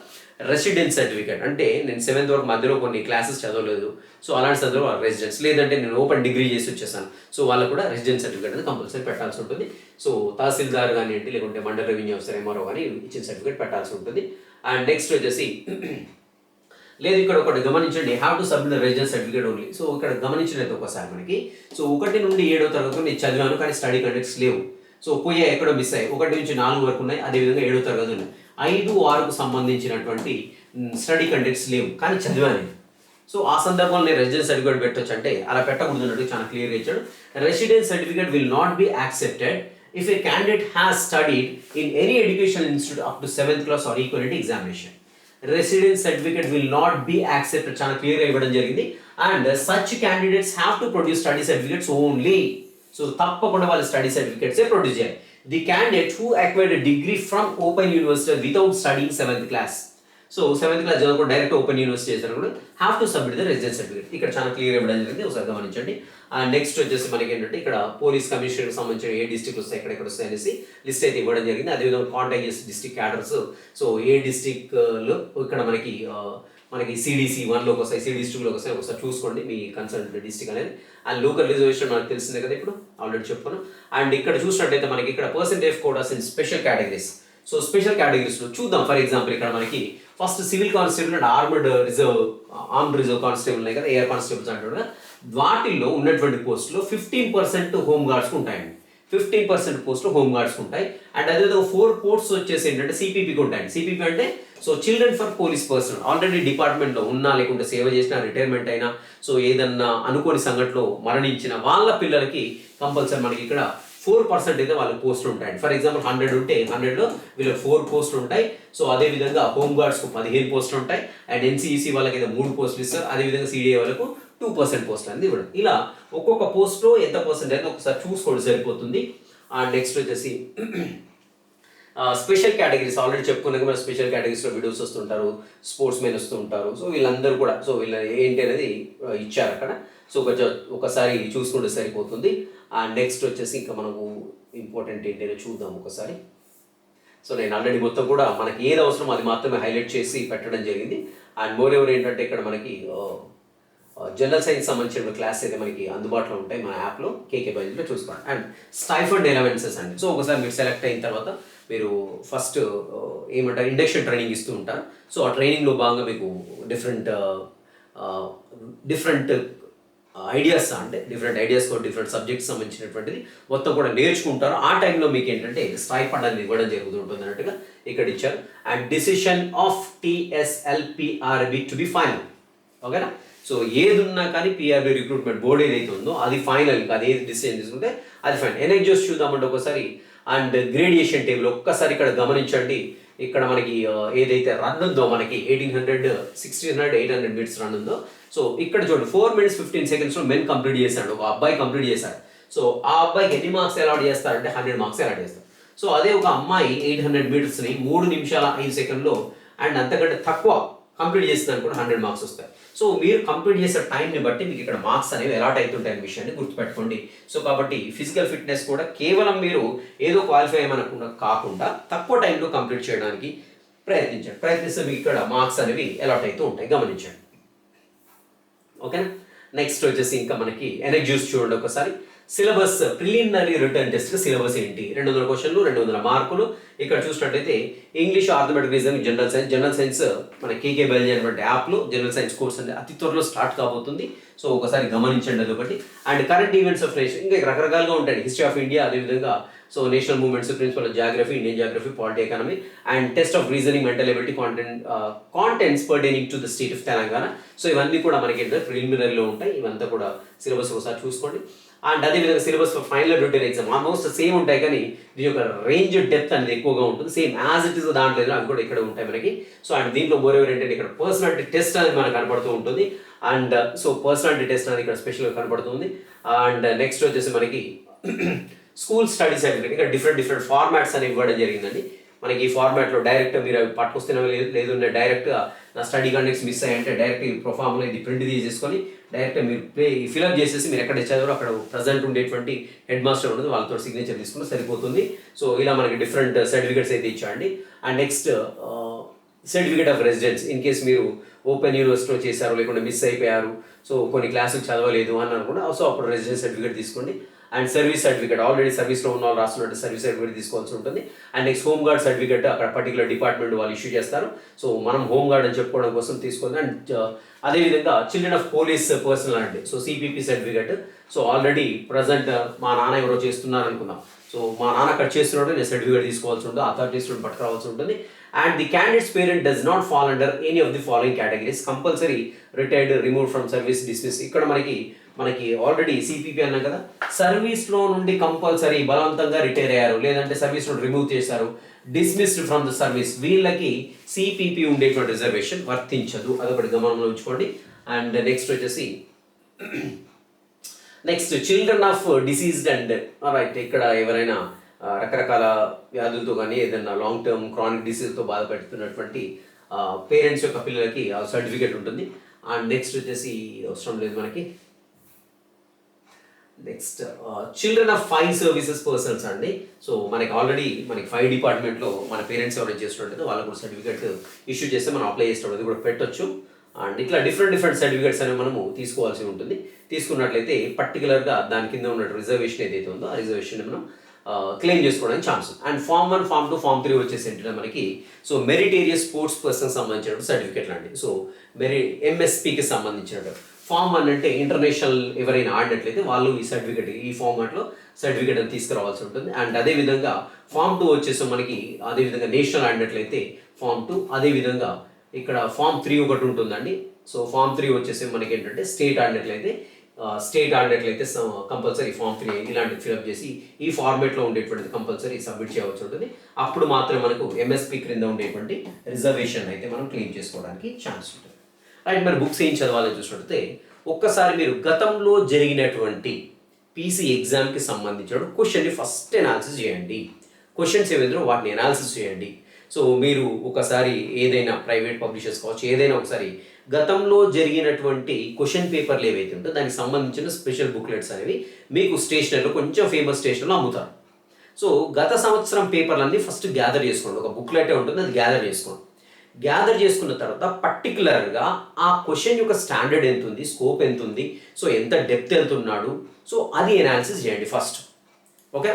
రెసిడెన్స్ సర్టిఫికేట్, అంటే నేను 7th వరకు మధ్యలో కొన్ని క్లాసెస్ చదవలేదు, సో అలాంటి సందర్భంలో వాళ్ళ రెసిడెన్స్, లేదంటే నేను ఓపెన్ డిగ్రీ చేసి వచ్చేసాను, సో వాళ్ళకు కూడా రెసిడెన్స్ సర్టిఫికేట్ అనేది కంపల్సరీ పెట్టాల్సి ఉంటుంది. సో తహసీల్దార్ కానివ్వండి, లేకుంటే మండల రెవెన్యూ ఆఫీసర్ ఎంఆర్ఓ కానీ ఇచ్చిన సర్టిఫికేట్ పెట్టాల్సి ఉంటుంది. అండ్ నెక్స్ట్ వచ్చేసి లేదు ఇక్కడ ఒకటి గమనించండి, have to submit the residence certificate only. So ఇక్కడ గమనించినట్టు ఒకసారి మనకి, సో 1 నుండి 7వ తరగతి నేను చదివాను కానీ స్టడీ కండక్ట్స్ లేవు. సో పోయా ఎక్కడో మిస్ అయ్యాయి. 1 నుంచి 4 వరకు ఉన్నాయి, అదేవిధంగా 7వ తరగతి ఉన్నాయి. 5, 6కు సంబంధించినటువంటి స్టడీ కండక్ట్స్ లేవు కానీ చదివాను. సో ఆ సందర్భంలో నేను రెసిడెన్స్ సర్టిఫికేట్ పెట్టొచ్చు అంటే అలా పెట్టకూడదు అన్నట్టు చాలా క్లియర్గా ఇచ్చాడు. Residence certificate will not be accepted if a candidate has studied in any educational institute up to 7th class or equivalent examination. Residence certificate will not be accepted. చాలా క్లియర్గా ఇవ్వడం జరిగింది. And such candidates have to produce study certificates only. So తప్పకుండా వాళ్ళు స్టడీ సర్టిఫికేట్సే ప్రొడ్యూస్ చేయాలి. The candidate who acquired a degree from open university without studying 7th class. So 7th class చదువుకో డైరెక్ట్ ఓపెన్ యూనివర్సిటీ చేశారు కూడా have to submit the residence certificate. ఇక్కడ చాలా క్లియర్ ఇవ్వడం జరిగింది, ఒకసారి గమనించండి. అండ్ నెక్స్ట్ వచ్చేసి మనకి ఏంటంటే ఇక్కడ పోలీస్ కమిషనర్కి సంబంధించిన ఏ డిస్ట్రిక్ట్ వస్తాయి, ఎక్కడెక్కడ వస్తాయి అనేసి లిస్ట్ అయితే ఇవ్వడం జరిగింది. అదేవిధంగా కాంటాక్ట్ డిస్ట్రిక్ట్ క్యాడర్స్, సో ఏ డిస్ట్రిక్ట్లో ఇక్కడ మనకి సిడిసి 1లోకి వస్తాయి, సిడిసి 2లోకి వస్తాయి, ఒకసారి చూసుకోండి మీ కన్సర్న్ డిస్ట్రిక్ట్ అనేది. అండ్ లోకల్ రిజర్వేషన్ మనకు తెలిసిందే కదా, ఇప్పుడు ఆల్రెడీ చెప్పుకున్నాం. అండ్ ఇక్కడ చూసినట్టయితే మనకి ఇక్కడ percentage quotas in special categories. So special కేటగిరీస్లో చూద్దాం. ఫర్ ఎగ్జాంపుల్ ఇక్కడ మనకి first civil constable and armed reserve constable ఉన్నాయి కదా, ఎయిర్ కానిస్టేబుల్స్ అంటారు కదా, వాటిల్లో ఉన్నటువంటి పోస్టులో 15% హోమ్ గార్డ్స్కి ఉంటాయండి. 15% పోస్టులు హోమ్ గార్డ్స్కి ఉంటాయి. అండ్ అదేవిధంగా 4 పోస్ట్స్ వచ్చేసి ఏంటంటే సిపిపికి ఉంటాయండి. సిపిపి అంటే so children for police person, already డిపార్ట్మెంట్లో ఉన్నా లేకుంటే సేవ చేసినా, రిటైర్మెంట్ అయినా, సో ఏదన్నా అనుకోని సంఘటనలో మరణించిన వాళ్ళ పిల్లలకి కంపల్సరీ మనకి ఇక్కడ 4% అయితే వాళ్ళకి పోస్టులు ఉంటాయండి. ఫర్ ఎగ్జాంపుల్ 100 ఉంటే 100లో వీళ్ళకి 4 పోస్టులు ఉంటాయి. సో అదేవిధంగా హోమ్ గార్డ్స్కు 15 పోస్టులు ఉంటాయి. అండ్ ఎన్సీఈసీ వాళ్ళకి అయితే 3 పోస్టులు ఇస్తారు. అదేవిధంగా సిడిఏ వాళ్ళకు 2% పోస్టులు అనేది ఇవ్వడం. ఇలా ఒక్కొక్క పోస్ట్లో ఎంత పర్సెంట్ అయితే ఒకసారి చూసుకోండి సరిపోతుంది. అండ్ నెక్స్ట్ వచ్చేసి స్పెషల్ కేటగిరీస్ ఆల్రెడీ చెప్పుకున్నాక మన స్పెషల్ కేటగిరీస్లో వీడియోస్ వస్తుంటారు, స్పోర్ట్స్ మెన్ వస్తుంటారు. సో వీళ్ళందరూ కూడా సో వీళ్ళ ఏంటి అనేది ఇచ్చారు అక్కడ. సో ఒకసారి చూసుకుంటే సరిపోతుంది. అండ్ నెక్స్ట్ వచ్చేసి ఇంకా మనకు ఇంపార్టెంట్ ఏంటనే చూద్దాం ఒకసారి. సో నేను ఆల్రెడీ మొత్తం కూడా మనకి ఏది అవసరం అది మాత్రమే హైలైట్ చేసి పెట్టడం జరిగింది. అండ్ మోర్ ఎవర్ ఏంటంటే ఇక్కడ మనకి జనరల్ సైన్స్ సంబంధించిన క్లాస్ అయితే మనకి అందుబాటులో ఉంటాయి మన యాప్లో, కేకే బయాలజీలో చూసుకోండి. అండ్ స్టైఫండ్ ఎలవెన్సెస్ అండి. సో ఒకసారి మీరు సెలెక్ట్ అయిన తర్వాత మీరు ఫస్ట్ ఏమంటారు ఇండక్షన్ ట్రైనింగ్ ఇస్తూ ఉంటారు. సో ఆ ట్రైనింగ్లో భాగంగా మీకు డిఫరెంట్ ఐడియాస్ అంటే డిఫరెంట్ ఐడియాస్ కూడా డిఫరెంట్ సబ్జెక్ట్స్ సంబంధించినటువంటిది మొత్తం కూడా నేర్చుకుంటారు. ఆ టైంలో మీకు ఏంటంటే స్టైఫండ్ అనేది ఇవ్వడం జరుగుతుంటుంది అన్నట్టుగా ఇక్కడ ఇచ్చారు. And decision of TSLPRB to be final. ఓకేనా? సో ఏది ఉన్నా కానీ పిఆర్బి రిక్రూట్మెంట్ బోర్డు ఏదైతే ఉందో అది ఫైనల్, అది ఏది డిసిషన్ తీసుకుంటే అది ఫైనల్. ఎన్ఎక్జోస్ చూద్దామంటే ఒకసారి. అండ్ గ్రేడియేషన్ టేబుల్ ఒక్కసారి ఇక్కడ గమనించండి. ఇక్కడ మనకి ఏదైతే రన్ ఉందో మనకి 1600, 800 మీటర్స్ రన్ ఉందో, సో ఇక్కడ చూడండి 4 minutes 15 secondsలో మెన్ కంప్లీట్ చేశాడు, ఒక అబ్బాయి కంప్లీట్ చేశాడు. సో ఆ అబ్బాయికి ఎన్ని మార్క్స్ అలాట్ చేస్తారంటే 100 మార్క్స్ అలాట్ చేస్తారు. సో అదే ఒక అమ్మాయి 800 మీటర్స్ని 3 నిమిషాల 5 సెకండ్లో అండ్ అంతకంటే తక్కువ కంప్లీట్ చేస్తుంది అనుకుంటే 100 మార్క్స్ వస్తాయి. సో మీరు కంప్లీట్ చేసే టైంని బట్టి మీకు ఇక్కడ మార్క్స్ అనేవి అలాట్ అవుతుంటాయి అనే విషయాన్ని గుర్తుపెట్టుకోండి. సో కాబట్టి ఫిజికల్ ఫిట్నెస్ కూడా కేవలం మీరు ఏదో క్వాలిఫై అయ్యమనకుండా కాకుండా తక్కువ టైంలో కంప్లీట్ చేయడానికి ప్రయత్నిస్తే మీకు ఇక్కడ మార్క్స్ అనేవి అలాట్ అవుతూ ఉంటాయి, గమనించండి. ఓకేనా? నెక్స్ట్ వచ్చేసి ఇంకా మనకి ఎన్ఎక్జూస్ చూడండి ఒకసారి. Syllabus preliminary return test syllabus ఏంటి? 200 క్వశ్చన్లు, 200 మార్కులు. ఇక్కడ చూసినట్టయితే English, arithmetic, reasoning, general science మన కేకే బయాలజీ అనేటువంటి యాప్లో జనరల్ సైన్స్ కోర్స్ అనేది అతి త్వరలో స్టార్ట్ కాబోతుంది. సో ఒకసారి గమనించండి అది ఒకటి. And current events of nation ఇంకా రకరకాలుగా ఉంటాయి. హిస్టరీ ఆఫ్ ఇండియా, అదేవిధంగా so national movements, principle of geography, Indian geography, polity, economy. And test of reasoning, mental ability, contents pertaining to the state of Telangana. So ఇవన్నీ కూడా మనకి ఏంటంటే ప్రిలిమినరీలో ఉంటాయి. ఇవంతా కూడా సిలబస్ ఒకసారి చూసుకోండి. అండ్ అదేవిధంగా syllabus for final return exam almost same ఉంటాయి, కానీ దీని యొక్క రేంజ్ డెప్త్ అనేది ఎక్కువగా ఉంటుంది. సేమ్ యాజ్ ఇట్ ఈస్ దాంట్లో అవి కూడా ఇక్కడ ఉంటాయి మనకి. సో అండ్ దీంట్లో మోర్ ఎవర్ ఏంటంటే ఇక్కడ పర్సనాలిటీ టెస్ట్ అనేది మనకు కనపడుతూ ఉంటుంది. అండ్ సో పర్సనాలిటీ టెస్ట్ అనేది ఇక్కడ స్పెషల్గా కనపడుతుంది. అండ్ నెక్స్ట్ వచ్చేసి మనకి స్కూల్ స్టడీ సర్టిఫికేట్ ఇక్కడ డిఫరెంట్ ఫార్మాట్స్ అనేవి ఇవ్వడం జరిగిందండి. మనకి ఈ ఫార్మాట్లో డైరెక్ట్ మీరు అవి పట్టుకొస్తున్నా లేదు డైరెక్ట్గా నా స్టడీ కండక్ట్స్ మిస్ అయ్యంటే డైరెక్ట్ ఈ ప్రొఫామ్లో ఇది ప్రింట్ తీసేసుకొని డైరెక్ట్ మీరు ఫిల్అప్ చేసేసి మీరు ఎక్కడ చదివారో అక్కడ ప్రజెంట్ ఉండేటువంటి హెడ్ మాస్టర్ ఉండదు, వాళ్ళతో సిగ్నేచర్ తీసుకుంటే సరిపోతుంది. సో ఇలా మనకి డిఫరెంట్ సర్టిఫికేట్స్ అయితే ఇచ్చాండి. And next certificate of residence in case మీరు ఓపెన్ యూనివర్సిటీలో చేశారు లేకుంటే మిస్ అయిపోయారు, సో కొన్ని క్లాసులు చదవలేదు అని అనుకుంటే సో అప్పుడు రెసిడెన్స్ సర్టిఫికేట్ తీసుకోండి. అండ్ సర్వీస్ సర్టిఫికేట్, ఆల్రెడీ సర్వీస్లో ఉన్న వాళ్ళు రాస్తున్నట్టు సర్వీస్ సర్టిఫికేట్ తీసుకోవాల్సి ఉంటుంది. And next home guard certificate అక్కడ పర్టికులర్ డిపార్ట్మెంట్ వాళ్ళు ఇష్యూ చేస్తారు. సో మనం హోమ్ గార్డ్ అని చెప్పుకోవడం కోసం తీసుకోవాలి. అండ్ అదేవిధంగా చిల్డ్రన్ ఆఫ్ పోలీస్ పర్సనల్ అండి, so CPP certificate. So already present మా నాన్న ఎవరో చేస్తున్నారు అనుకుందాం, సో మా నాన్న అక్కడ చేస్తున్నట్టు నేను సర్టిఫికేట్ తీసుకోవాల్సి ఉంటుంది, అథారిటీస్ నుండి పట్టుకోవాల్సి ఉంటుంది. And the candidates parent does not fall under any of the following categories, compulsory retired, remove from service, dismiss. ఇక్కడ మనకి ఆల్రెడీ సిపిపి అన్నాం కదా, సర్వీస్లో నుండి కంపల్సరీ బలవంతంగా రిటైర్ అయ్యారు, లేదంటే సర్వీస్ నుండి రిమూవ్ చేశారు, డిస్మిస్డ్ ఫ్రమ్ ద సర్వీస్, వీళ్ళకి సిపిపి ఉండేటువంటి రిజర్వేషన్ వర్తించదు. అదొకటి గమనంలో ఉంచుకోండి. అండ్ నెక్స్ట్ వచ్చేసి next children of deceased and right, ఇక్కడ ఎవరైనా రకరకాల వ్యాధులతో కానీ ఏదైనా లాంగ్ టర్మ్ క్రానిక్ డిసీజ్తో బాధపడుతున్నటువంటి పేరెంట్స్ యొక్క పిల్లలకి ఆ సర్టిఫికేట్ ఉంటుంది. అండ్ నెక్స్ట్ వచ్చేసి అవసరం లేదు మనకి. Next children of 5 services persons అండి. సో మనకి ఆల్రెడీ 5 డిపార్ట్మెంట్లో మన పేరెంట్స్ ఎవరైనా చేస్తున్నట్టు వాళ్ళకు కూడా సర్టిఫికేట్ ఇష్యూ చేస్తే మనం అప్లై చేసేటప్పుడు అది కూడా పెట్టొచ్చు. అండ్ ఇట్లా డిఫరెంట్ సర్టిఫికేట్స్ అనేవి మనము తీసుకోవాల్సి ఉంటుంది. తీసుకున్నట్లయితే పర్టికులర్గా దాని కింద ఉన్న రిజర్వేషన్ ఏదైతే ఉందో ఆ రిజర్వేషన్ మనం క్లెయిమ్ చేసుకోవడానికి chance. And form 1, form 2, form 3 వచ్చేసి ఏంటంటే మనకి సో మెరిటేరియస్ స్పోర్ట్స్ పర్సన్ సంబంధించిన సర్టిఫికేట్లు అండి. సో ఎంఎస్పికి సంబంధించినట్టు ఫామ్ 1 అంటే ఇంటర్నేషనల్ ఎవరైనా ఆడినట్లయితే వాళ్ళు ఈ సర్టిఫికేట్ ఈ ఫార్మాట్లో సర్టిఫికేట్ అని తీసుకురావాల్సి ఉంటుంది. అండ్ అదేవిధంగా ఫామ్ 2 వచ్చేసి మనకి అదేవిధంగా నేషనల్ ఆడినట్లయితే ఫామ్ 2, అదేవిధంగా ఇక్కడ ఫామ్ 3 ఒకటి ఉంటుందండి. సో ఫామ్ 3 వచ్చేసి మనకి ఏంటంటే స్టేట్ ఆడినట్లయితే కంపల్సరీ ఫామ్ 3 ఇలాంటివి ఫిల్అప్ చేసి ఈ ఫార్మేట్లో ఉండేటువంటిది కంపల్సరీ సబ్మిట్ చేయవలసి ఉంటుంది. అప్పుడు మాత్రమే మనకు ఎంఎస్పి క్రింద ఉండేటువంటి రిజర్వేషన్ అయితే మనం క్లెయిమ్ చేసుకోవడానికి ఛాన్స్ ఉంటుంది. రైట్, మరి బుక్స్ ఏం చదవాలని చూసినట్లయితే ఒక్కసారి మీరు గతంలో జరిగినటువంటి పీసీ ఎగ్జామ్కి సంబంధించిన క్వశ్చన్ని ఫస్ట్ అనాలిసిస్ చేయండి. క్వశ్చన్స్ ఏవైనా వాటిని అనాలిసిస్ చేయండి. సో మీరు ఒకసారి ఏదైనా ప్రైవేట్ పబ్లిషర్స్ కావచ్చు, ఏదైనా ఒకసారి గతంలో జరిగినటువంటి క్వశ్చన్ పేపర్లు ఏవైతే ఉంటో దానికి సంబంధించిన స్పెషల్ బుక్లెట్స్ అనేవి మీకు స్టేషనరీలో కొంచెం ఫేమస్ స్టేషనరీలో అమ్ముతారు. సో గత సంవత్సరం పేపర్లన్నీ ఫస్ట్ గ్యాదర్ చేసుకోండి. ఒక బుక్లెటే ఉంటుంది, అది గ్యాదర్ చేసుకోండి. గ్యాదర్ చేసుకున్న తర్వాత పర్టికులర్గా ఆ క్వశ్చన్ యొక్క స్టాండర్డ్ ఎంత ఉంది, స్కోప్ ఎంత ఉంది, సో ఎంత డెప్త్ వెళ్తున్నాడు, సో అది అనాలిసిస్ చేయండి ఫస్ట్. ఓకే,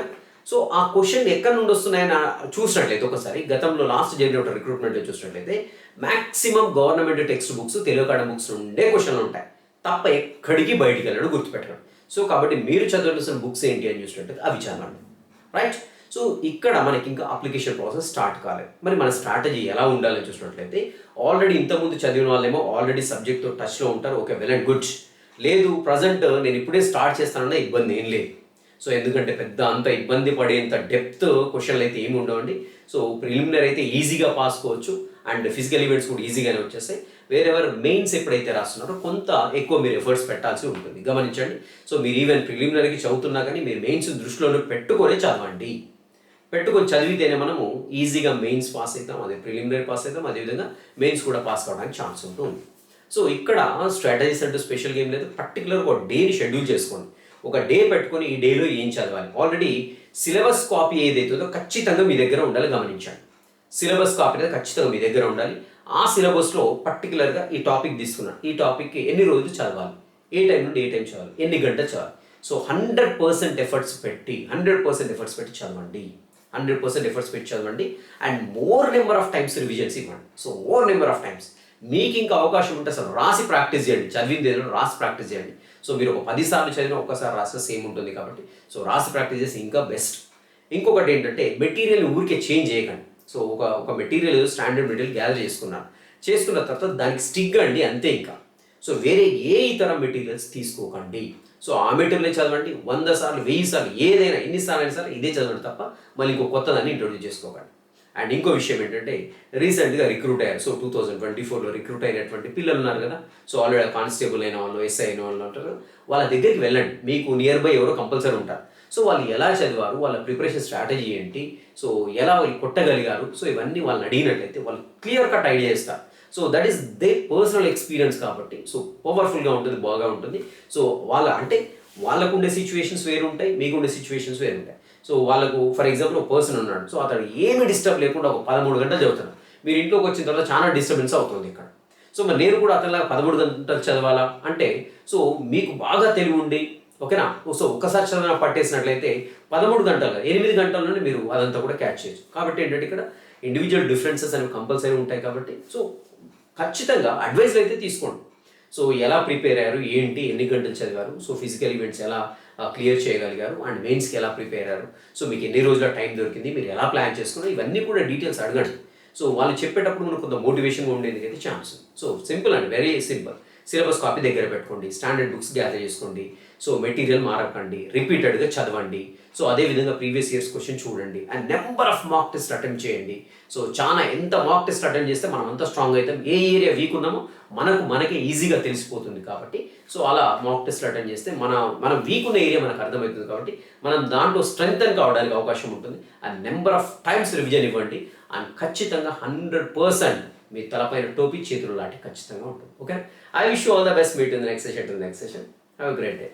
సో ఆ క్వశ్చన్ ఎక్కడి నుండి వస్తున్నాయని చూసినట్లయితే ఒకసారి గతంలో లాస్ట్ జరిగిన రిక్రూట్మెంట్లో చూసినట్లయితే maximum government text books, Telugu academic books ఉండే క్వశ్చన్లు ఉంటాయి తప్ప ఎక్కడికి బయటికి వెళ్ళడం గుర్తుపెట్టడం. సో కాబట్టి మీరు చదవాల్సిన బుక్స్ ఏంటి అని చూసినట్లయితే అవి చదవండి. రైట్, సో ఇక్కడ మనకి ఇంకా అప్లికేషన్ ప్రాసెస్ స్టార్ట్ కాలేదు. మరి మన స్ట్రాటజీ ఎలా ఉండాలని చూసినట్లయితే ఆల్రెడీ ఇంతకుముందు చదివిన వాళ్ళేమో ఆల్రెడీ సబ్జెక్ట్తో టచ్లో ఉంటారు. Okay, well and good. లేదు ప్రజెంట్ నేను ఇప్పుడే స్టార్ట్ చేస్తానన్నా ఇబ్బంది ఏం లేదు. సో ఎందుకంటే పెద్ద అంత ఇబ్బంది పడేంత డెప్త్ క్వశ్చన్లు అయితే ఏమి ఉండవండి. సో ప్రిలిమినరీ అయితే ఈజీగా పాస్ కావచ్చు, అండ్ ఫిజికల్ ఈవెంట్స్ కూడా ఈజీగానే వచ్చేస్తాయి. వేరెవర్ మెయిన్స్ ఎప్పుడైతే రాస్తున్నారో కొంత ఎక్కువ మీరు ఎఫర్ట్స్ పెట్టాల్సి ఉంటుంది, గమనించండి. సో మీరు ఈవెన్ ప్రిలిమినరీకి చదువుతున్నా కానీ మీరు మెయిన్స్ దృష్టిలోనే పెట్టుకొని చదవండి. పెట్టుకొని చదివితేనే మనము ఈజీగా మెయిన్స్ పాస్ అవుతాం, అదే ప్రిలిమినరీ పాస్ అవుతాం, అదేవిధంగా మెయిన్స్ కూడా పాస్ కావడానికి ఛాన్స్ ఉంటుంది. సో ఇక్కడ స్ట్రాటజీస్ అంటూ స్పెషల్గా ఏం లేదు. పర్టికులర్గా ఒక డేని షెడ్యూల్ చేసుకోండి. ఒక డే పెట్టుకొని ఈ డేలో ఏం చదవాలి. ఆల్రెడీ సిలబస్ కాపీ ఏదైతుందో ఖచ్చితంగా మీ దగ్గర ఉండాలి, గమనించండి. సిలబస్ కాపీ అనేది ఖచ్చితంగా మీ దగ్గర ఉండాలి. ఆ సిలబస్లో పర్టికులర్గా ఈ టాపిక్ తీసుకున్నాను, ఈ టాపిక్కి ఎన్ని రోజులు చదవాలి, ఏ టైం నుండి ఏ టైం చదవాలి, ఎన్ని గంటలు చదవాలి. సో 100% ఎఫర్ట్స్ పెట్టి చదవండి. 100% ఎఫర్ట్స్ పెట్టి చదవండి. And more number of times revisions ఇవ్వండి. So more number of times మీకు ఇంకా అవకాశం ఉంటే అసలు రాసి ప్రాక్టీస్ చేయండి. చదివింది ఏదైనా రాసి ప్రాక్టీస్ చేయండి. సో మీరు ఒక 10 సార్లు చదివినా ఒక్కసారి రాస్తే సేమ్ ఉంటుంది కాబట్టి సో రాసి ప్రాక్టీస్ చేసి ఇంకా బెస్ట్. ఇంకొకటి ఏంటంటే మెటీరియల్ ఊరికే చేంజ్ చేయకండి. సో ఒక మెటీరియల్ స్టాండర్డ్ మెటీరియల్ గ్యాదర్ చేసుకున్న తర్వాత దానికి స్టిక్ అండి, అంతే. ఇంకా సో వేరే ఏ ఇతర మెటీరియల్స్ తీసుకోకండి. సో ఆ మెటీరియల్ చదవండి 100 సార్లు 1000 సార్లు ఏదైనా ఎన్నిసార్లు అయినా సరే ఇదే చదవండి తప్ప మళ్ళీ ఇంకో కొత్తదాన్ని ఇంట్రొడ్యూస్ చేసుకోకండి. అండ్ ఇంకో విషయం ఏంటంటే రీసెంట్గా రిక్రూట్ అయ్యారు. సో 2024లో రిక్రూట్ అయినటువంటి పిల్లలు ఉన్నారు కదా. సో ఆల్రెడీ కానిస్టేబుల్ అయిన వాళ్ళు, ఎస్ఐ అయిన వాళ్ళు ఉంటారు. వాళ్ళ దగ్గరికి వెళ్ళండి. మీకు నియర్ బై ఎవరో కంపల్సరీ ఉంటారు. సో వాళ్ళు ఎలా చదివారు, వాళ్ళ ప్రిపరేషన్ స్ట్రాటజీ ఏంటి, సో ఎలా వాళ్ళు కొట్టగలిగారు, సో ఇవన్నీ వాళ్ళని అడిగినట్లయితే వాళ్ళు క్లియర్ కట్ ఐడియా ఇస్తారు. So that is they personal experience కాబట్టి సో పవర్ఫుల్గా ఉంటుంది, బాగా ఉంటుంది. సో వాళ్ళకు ఉండే సిచ్యువేషన్స్ వేరు ఉంటాయి, మీకు ఉండే సిచ్యువేషన్స్ వేరు ఉంటాయి. సో వాళ్ళకు ఫర్ ఎగ్జాంపుల్ ఒక పర్సన్ ఉన్నాడు. సో అతను ఏమి డిస్టర్బ్ లేకుండా ఒక 13 గంటలు చదువుతాడు. మీరు ఇంట్లోకి వచ్చిన తర్వాత చాలా డిస్టర్బెన్స్ అవుతుంది ఇక్కడ. సో మరి నేను కూడా అతనిలాగా 13 గంటలు చదవాలా అంటే సో మీకు బాగా తెలివి ఉండి ఓకేనా? సో ఒక్కసారి చదివిన పట్టేసినట్లయితే 13 గంటలు 8 గంటల్లోనే మీరు అదంతా కూడా క్యాచ్ చేయొచ్చు. కాబట్టి ఏంటంటే ఇక్కడ ఇండివిజువల్ డిఫరెన్సెస్ అనేవి కంపల్సరీ ఉంటాయి కాబట్టి సో ఖచ్చితంగా అడ్వైజ్లు అయితే తీసుకోండి. సో ఎలా ప్రిపేర్ అయ్యారు, ఏంటి, ఎన్ని గంటలు చదివారు, సో ఫిజికల్ ఈవెంట్స్ ఎలా క్లియర్ చేయగలిగారు, అండ్ మెయిన్స్కి ఎలా ప్రిపేర్ అయ్యారు, సో మీకు ఎన్ని రోజుల టైం దొరికింది, మీరు ఎలా ప్లాన్ చేసుకున్నారు, ఇవన్నీ కూడా డీటెయిల్స్ అడగండి. సో వాళ్ళు చెప్పేటప్పుడు మనకు కొంత మోటివేషన్గా ఉండేందుకు అయితే ఛాన్స్. సో సింపుల్ అండి, వెరీ సింపుల్. సిలబస్ కాపీ దగ్గర పెట్టుకోండి, స్టాండర్డ్ బుక్స్ గ్యాదర్ చేసుకోండి, సో మెటీరియల్ మారకండి, రిపీటెడ్గా చదవండి. సో అదేవిధంగా ప్రీవియస్ ఇయర్స్ క్వశ్చన్ చూడండి and number of mock test attempt చేయండి. సో చాలా ఎంత మాక్ టెస్ట్ అటెంప్ట్ చేస్తే మనం అంత స్ట్రాంగ్ అవుతాం. ఏ ఏరియా వీక్ ఉన్నామో మనకే ఈజీగా తెలిసిపోతుంది కాబట్టి సో అలా మాక్ టెస్ట్ అటెంప్ట్ చేస్తే మనం వీక్ ఉన్న ఏరియా మనకు అర్థమవుతుంది కాబట్టి మనం దాంట్లో స్ట్రెంగ్తన్ కావడానికి అవకాశం ఉంటుంది. And number of times revision ఇవ్వండి అండ్ ఖచ్చితంగా 100% మీ తలపైన టోపీ చేతులు లాంటి ఖచ్చితంగా ఉంటుంది. Okay, I wish you all the best. Meet in the next session. Have a great day.